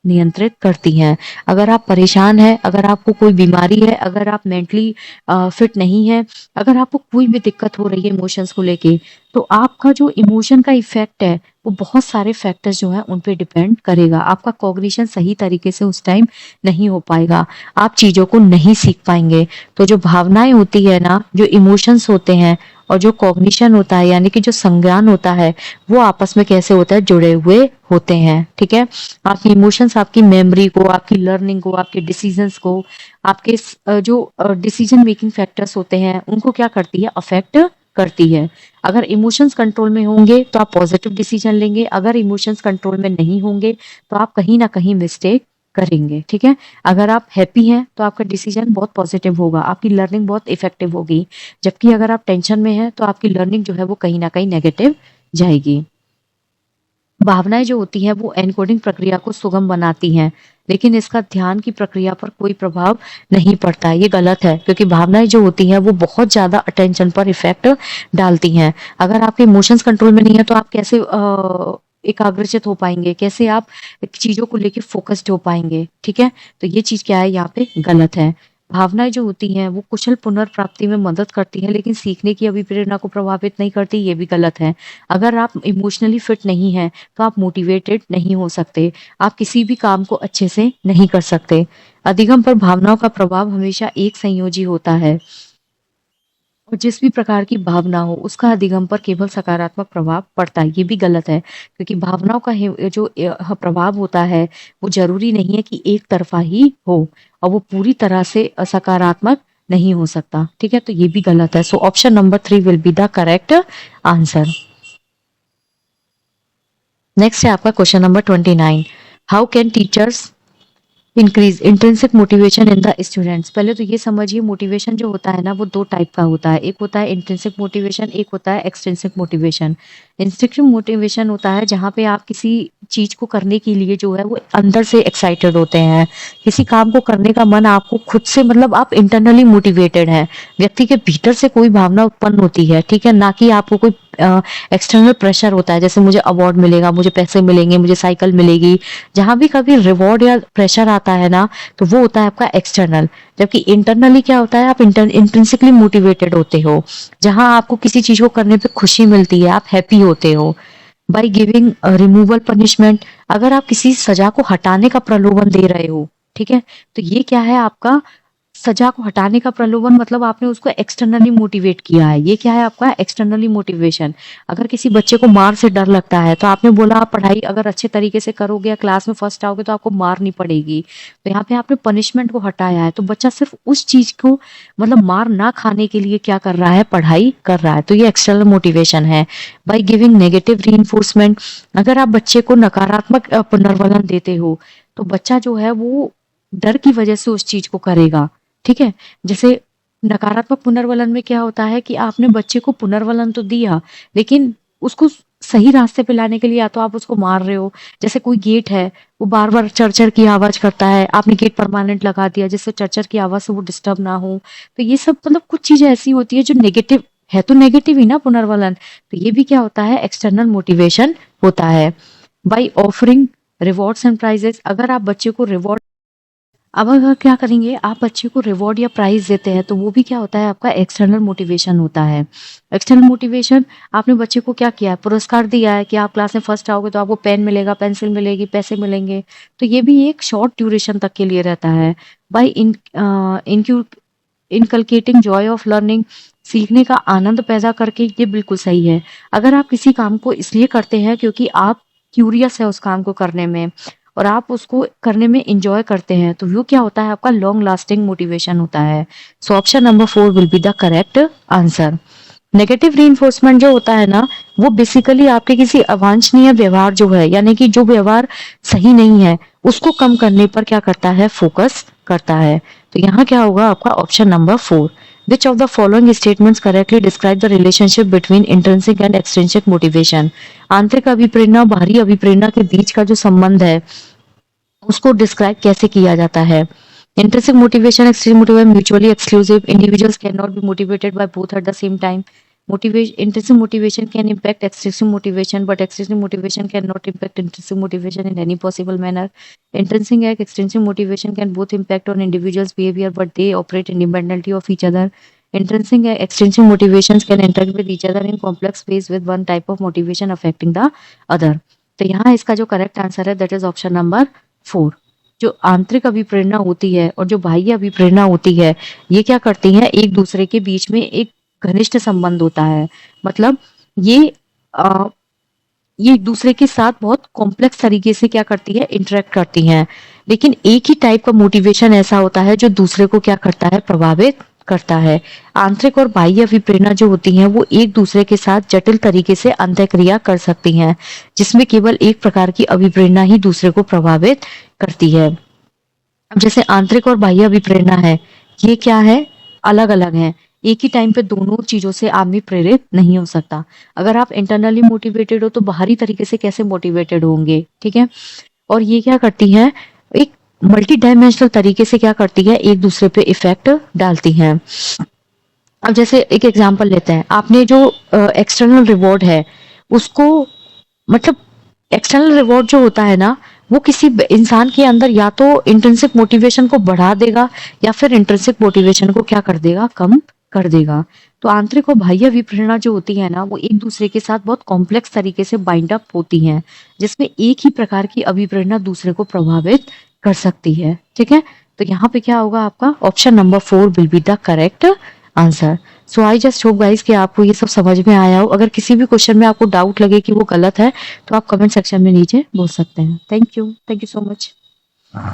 नियंत्रित करती हैं। अगर आप परेशान हैं, अगर आपको कोई बीमारी है, अगर आप मेंटली फिट नहीं है, अगर आपको कोई भी दिक्कत हो रही है इमोशंस को लेके, तो आपका जो इमोशन का इफेक्ट है वो बहुत सारे फैक्टर्स जो है उन पे डिपेंड करेगा। आपका कॉग्निशन सही तरीके से उस टाइम नहीं हो पाएगा, आप चीजों को नहीं सीख पाएंगे। तो जो भावनाएं होती है ना, जो इमोशंस होते हैं और जो कॉग्निशन होता है यानी कि जो संज्ञान होता है वो आपस में कैसे होता है, जुड़े हुए होते हैं। ठीक है, आपकी इमोशंस आपकी मेमोरी को, आपकी लर्निंग को, आपके डिसीजंस को, आपके जो डिसीजन मेकिंग फैक्टर्स होते हैं उनको क्या करती है, अफेक्ट करती है। अगर इमोशंस कंट्रोल में होंगे तो आप पॉजिटिव डिसीजन लेंगे, अगर इमोशंस कंट्रोल में नहीं होंगे तो आप कहीं ना कहीं मिस्टेक करेंगे। ठीक है, अगर आप हैप्पी हैं तो आपका डिसीजन बहुत पॉजिटिव होगा, आपकी लर्निंग बहुत इफेक्टिव होगी, जबकि अगर आप टेंशन में हैं तो आपकी लर्निंग जो है वो कहीं ना कहीं नेगेटिव जाएगी। भावनाएं जो होती हैं वो एनकोडिंग प्रक्रिया को सुगम बनाती हैं, लेकिन इसका ध्यान की प्रक्रिया पर कोई प्रभाव नहीं पड़ता है। ये गलत है, क्योंकि भावनाएं जो होती हैं वो बहुत ज्यादा अटेंशन पर इफेक्ट डालती हैं। अगर आपके इमोशंस कंट्रोल में नहीं है तो आप कैसे एकाग्रचित हो पाएंगे, कैसे आप चीजों को लेके फोकस्ड हो पाएंगे। ठीक है, तो ये चीज क्या है, यहाँ पे गलत है। भावनाएं जो होती हैं वो कुशल पुनर्प्राप्ति में मदद करती हैं, लेकिन सीखने की अभिप्रेरणा को प्रभावित नहीं करती, ये भी गलत है। अगर आप इमोशनली फिट नहीं हैं तो आप मोटिवेटेड नहीं हो सकते, आप किसी भी काम को अच्छे से नहीं कर सकते। अधिगम पर भावनाओं का प्रभाव हमेशा एक संयोजी होता है, और जिस भी प्रकार की भावना हो उसका अधिगम पर केवल सकारात्मक प्रभाव पड़ता है, ये भी गलत है। क्योंकि भावनाओं का जो प्रभाव होता है वो जरूरी नहीं है कि एक तरफा ही हो, और वो पूरी तरह से सकारात्मक नहीं हो सकता। ठीक है, तो ये भी गलत है। So option number 3 will be the correct answer. Next है आपका question number 29। How can teachers increase intrinsic motivation in the students. पहले तो ये समझिए, मोटिवेशन जो होता है ना वो दो टाइप का होता है। एक होता है इंट्रिंसिक मोटिवेशन, एक होता है एक्सट्रिंसिक मोटिवेशन। इंट्रिंसिक मोटिवेशन होता है जहाँ पे आप किसी चीज को करने के लिए जो है वो अंदर से एक्साइटेड होते हैं, किसी काम को करने का मन आपको खुद से, मतलब आप इंटरनली मोटिवेटेड हैं, व्यक्ति के भीतर से कोई भावना उत्पन्न होती है। ठीक है, ना कि आपको कोई एक्सटर्नल प्रेशर होता है, जैसे मुझे अवार्ड मिलेगा, मुझे पैसे मिलेंगे, मुझे साइकिल मिलेगी। जहां भी कभी रिवॉर्ड या प्रेशर आता है ना तो वो होता है आपका एक्सटर्नल। जबकि इंटरनली क्या होता है, आप इंट्रिंसिकली मोटिवेटेड होते हो, जहां आपको किसी चीज को करने पे खुशी मिलती है, आप हैप्पी होते हो। बाई गिविंग रिमूवल पनिशमेंट, अगर आप किसी सजा को हटाने का प्रलोभन दे रहे हो, ठीक है, तो ये क्या है आपका सजा को हटाने का प्रलोभन, मतलब आपने उसको एक्सटर्नली मोटिवेट किया है। ये क्या है आपका एक्सटर्नली मोटिवेशन। अगर किसी बच्चे को मार से डर लगता है तो आपने बोला आप पढ़ाई अगर अच्छे तरीके से करोगे या क्लास में फर्स्ट आओगे तो आपको मार नहीं पड़ेगी, तो यहाँ पे आपने पनिशमेंट को हटाया है। तो बच्चा सिर्फ उस चीज को, मतलब मार ना खाने के लिए क्या कर रहा है, पढ़ाई कर रहा है। तो ये एक्सटर्नल मोटिवेशन है। बाई गिविंग नेगेटिव रीइंफोर्समेंट, अगर आप बच्चे को नकारात्मक पुनर्वलन देते हो तो बच्चा जो है वो डर की वजह से उस चीज को करेगा। ठीक है, जैसे नकारात्मक पुनर्वलन में क्या होता है कि आपने बच्चे को पुनर्वलन तो दिया, लेकिन उसको सही रास्ते पे लाने के लिए या तो आप उसको मार रहे हो। जैसे कोई गेट है, वो बार बार चरचर की आवाज करता है, आपने गेट परमानेंट लगा दिया जिससे चरचर की आवाज से वो डिस्टर्ब ना हो। तो ये सब मतलब कुछ चीजें ऐसी होती है जो नेगेटिव है, तो नेगेटिव ही ना पुनर्वलन। तो ये भी क्या होता है, एक्सटर्नल मोटिवेशन होता है। By offering rewards and prizes, अगर आप बच्चे को रिवॉर्ड, अब अगर क्या करेंगे, आप बच्चे को रिवॉर्ड या प्राइज देते हैं तो वो भी क्या होता है आपका एक्सटर्नल मोटिवेशन होता है। एक्सटर्नल मोटिवेशन, आपने बच्चे को क्या किया है, पुरस्कार दिया है कि आप क्लास में फर्स्ट आओगे तो आपको पेन मिलेगा, पेंसिल मिलेगी, पैसे मिलेंगे। तो ये भी एक शॉर्ट ड्यूरेशन तक के लिए रहता है। By inculcating Joy of learning, सीखने का आनंद पैदा करके, ये बिल्कुल सही है। अगर आप किसी काम को इसलिए करते हैं क्योंकि आप क्यूरियस है उस काम को करने में और आप उसको करने में इंजॉय करते हैं, तो वो क्या होता है आपका लॉन्ग लास्टिंग मोटिवेशन होता है। So option number 4 will be the correct answer. Negative reinforcement जो होता है ना वो बेसिकली आपके किसी अवांछनीय व्यवहार जो है, यानी कि जो व्यवहार सही नहीं है उसको कम करने पर क्या करता है, फोकस करता है। तो यहाँ क्या होगा आपका option number 4। Which of the following statements correctly describe the relationship between intrinsic and extrinsic motivation? आंतरिक अभिप्रेरणा और बाहरी अभिप्रेरणा के बीच का जो संबंध है उसको डिस्क्राइब कैसे किया जाता है। Intrinsic motivation, extrinsic motivation mutually exclusive. Individuals cannot be motivated by both at the same time. Intrinsic motivation can impact extrinsic motivation, but extrinsic motivation cannot impact intrinsic motivation in any possible manner. Intrinsic and extrinsic motivation can both impact on individuals' behavior, but they operate independently of each other. Intrinsic and extrinsic motivations can interact with each other in complex ways, with one type of motivation affecting the other. तो यहाँ इसका जो करेक्ट आंसर है दैट इज ऑप्शन नंबर 4। जो आंतरिक अभिप्रेरणा होती है और जो बाह्य अभिप्रेरणा होती है ये क्या करती हैं, एक दूसरे के बीच में एक घनिष्ठ संबंध होता है। मतलब ये ये एक दूसरे के साथ बहुत कॉम्प्लेक्स तरीके से क्या करती है, इंटरेक्ट करती हैं। लेकिन एक ही टाइप का मोटिवेशन ऐसा होता है जो दूसरे को क्या करता है, प्रभावित करता है। आंतरिक और बाह्य अभिप्रेरणा जो होती हैं वो एक दूसरे के साथ जटिल तरीके से अंतःक्रिया कर सकती हैं, जिसमें केवल एक प्रकार की अभिप्रेरणा ही दूसरे को प्रभावित करती है। अब जैसे आंतरिक और बाह्य अभिप्रेरणा है, ये क्या है, अलग अलग है। एक ही टाइम पे दोनों चीजों से आदमी प्रेरित नहीं हो सकता। अगर आप इंटरनली मोटिवेटेड हो तो बाहरी तरीके से कैसे मोटिवेटेड होंगे, ठीक है। और ये क्या करती है, एक मल्टी डायमेंशनल तरीके से क्या करती है, एक दूसरे पे इफेक्ट डालती हैं। अब जैसे एक एग्जांपल लेते हैं, आपने जो एक्सटर्नल रिवॉर्ड है उसको, मतलब एक्सटर्नल रिवॉर्ड जो होता है ना वो किसी इंसान के अंदर या तो इंट्रिंसिक मोटिवेशन को बढ़ा देगा या फिर इंट्रिंसिक मोटिवेशन को क्या कर देगा, कम कर देगा। तो आंतरिक और बाह्य अभिप्रेरणा जो होती है ना, वो एक दूसरे के साथ बहुत कॉम्प्लेक्स तरीके से बाइंड अप होती हैं, जिसमें एक ही प्रकार की अभिप्रेरणा दूसरे को प्रभावित कर सकती है। ठीक है, तो यहाँ पे क्या होगा, आपका option number 4 will be the correct answer. So I just hope guys कि आपको ये सब समझ में आया हो। अगर किसी भी क्वेश्चन में आपको डाउट लगे कि वो गलत है, तो आप कमेंट सेक्शन में नीचे बोल सकते हैं। Thank you so much.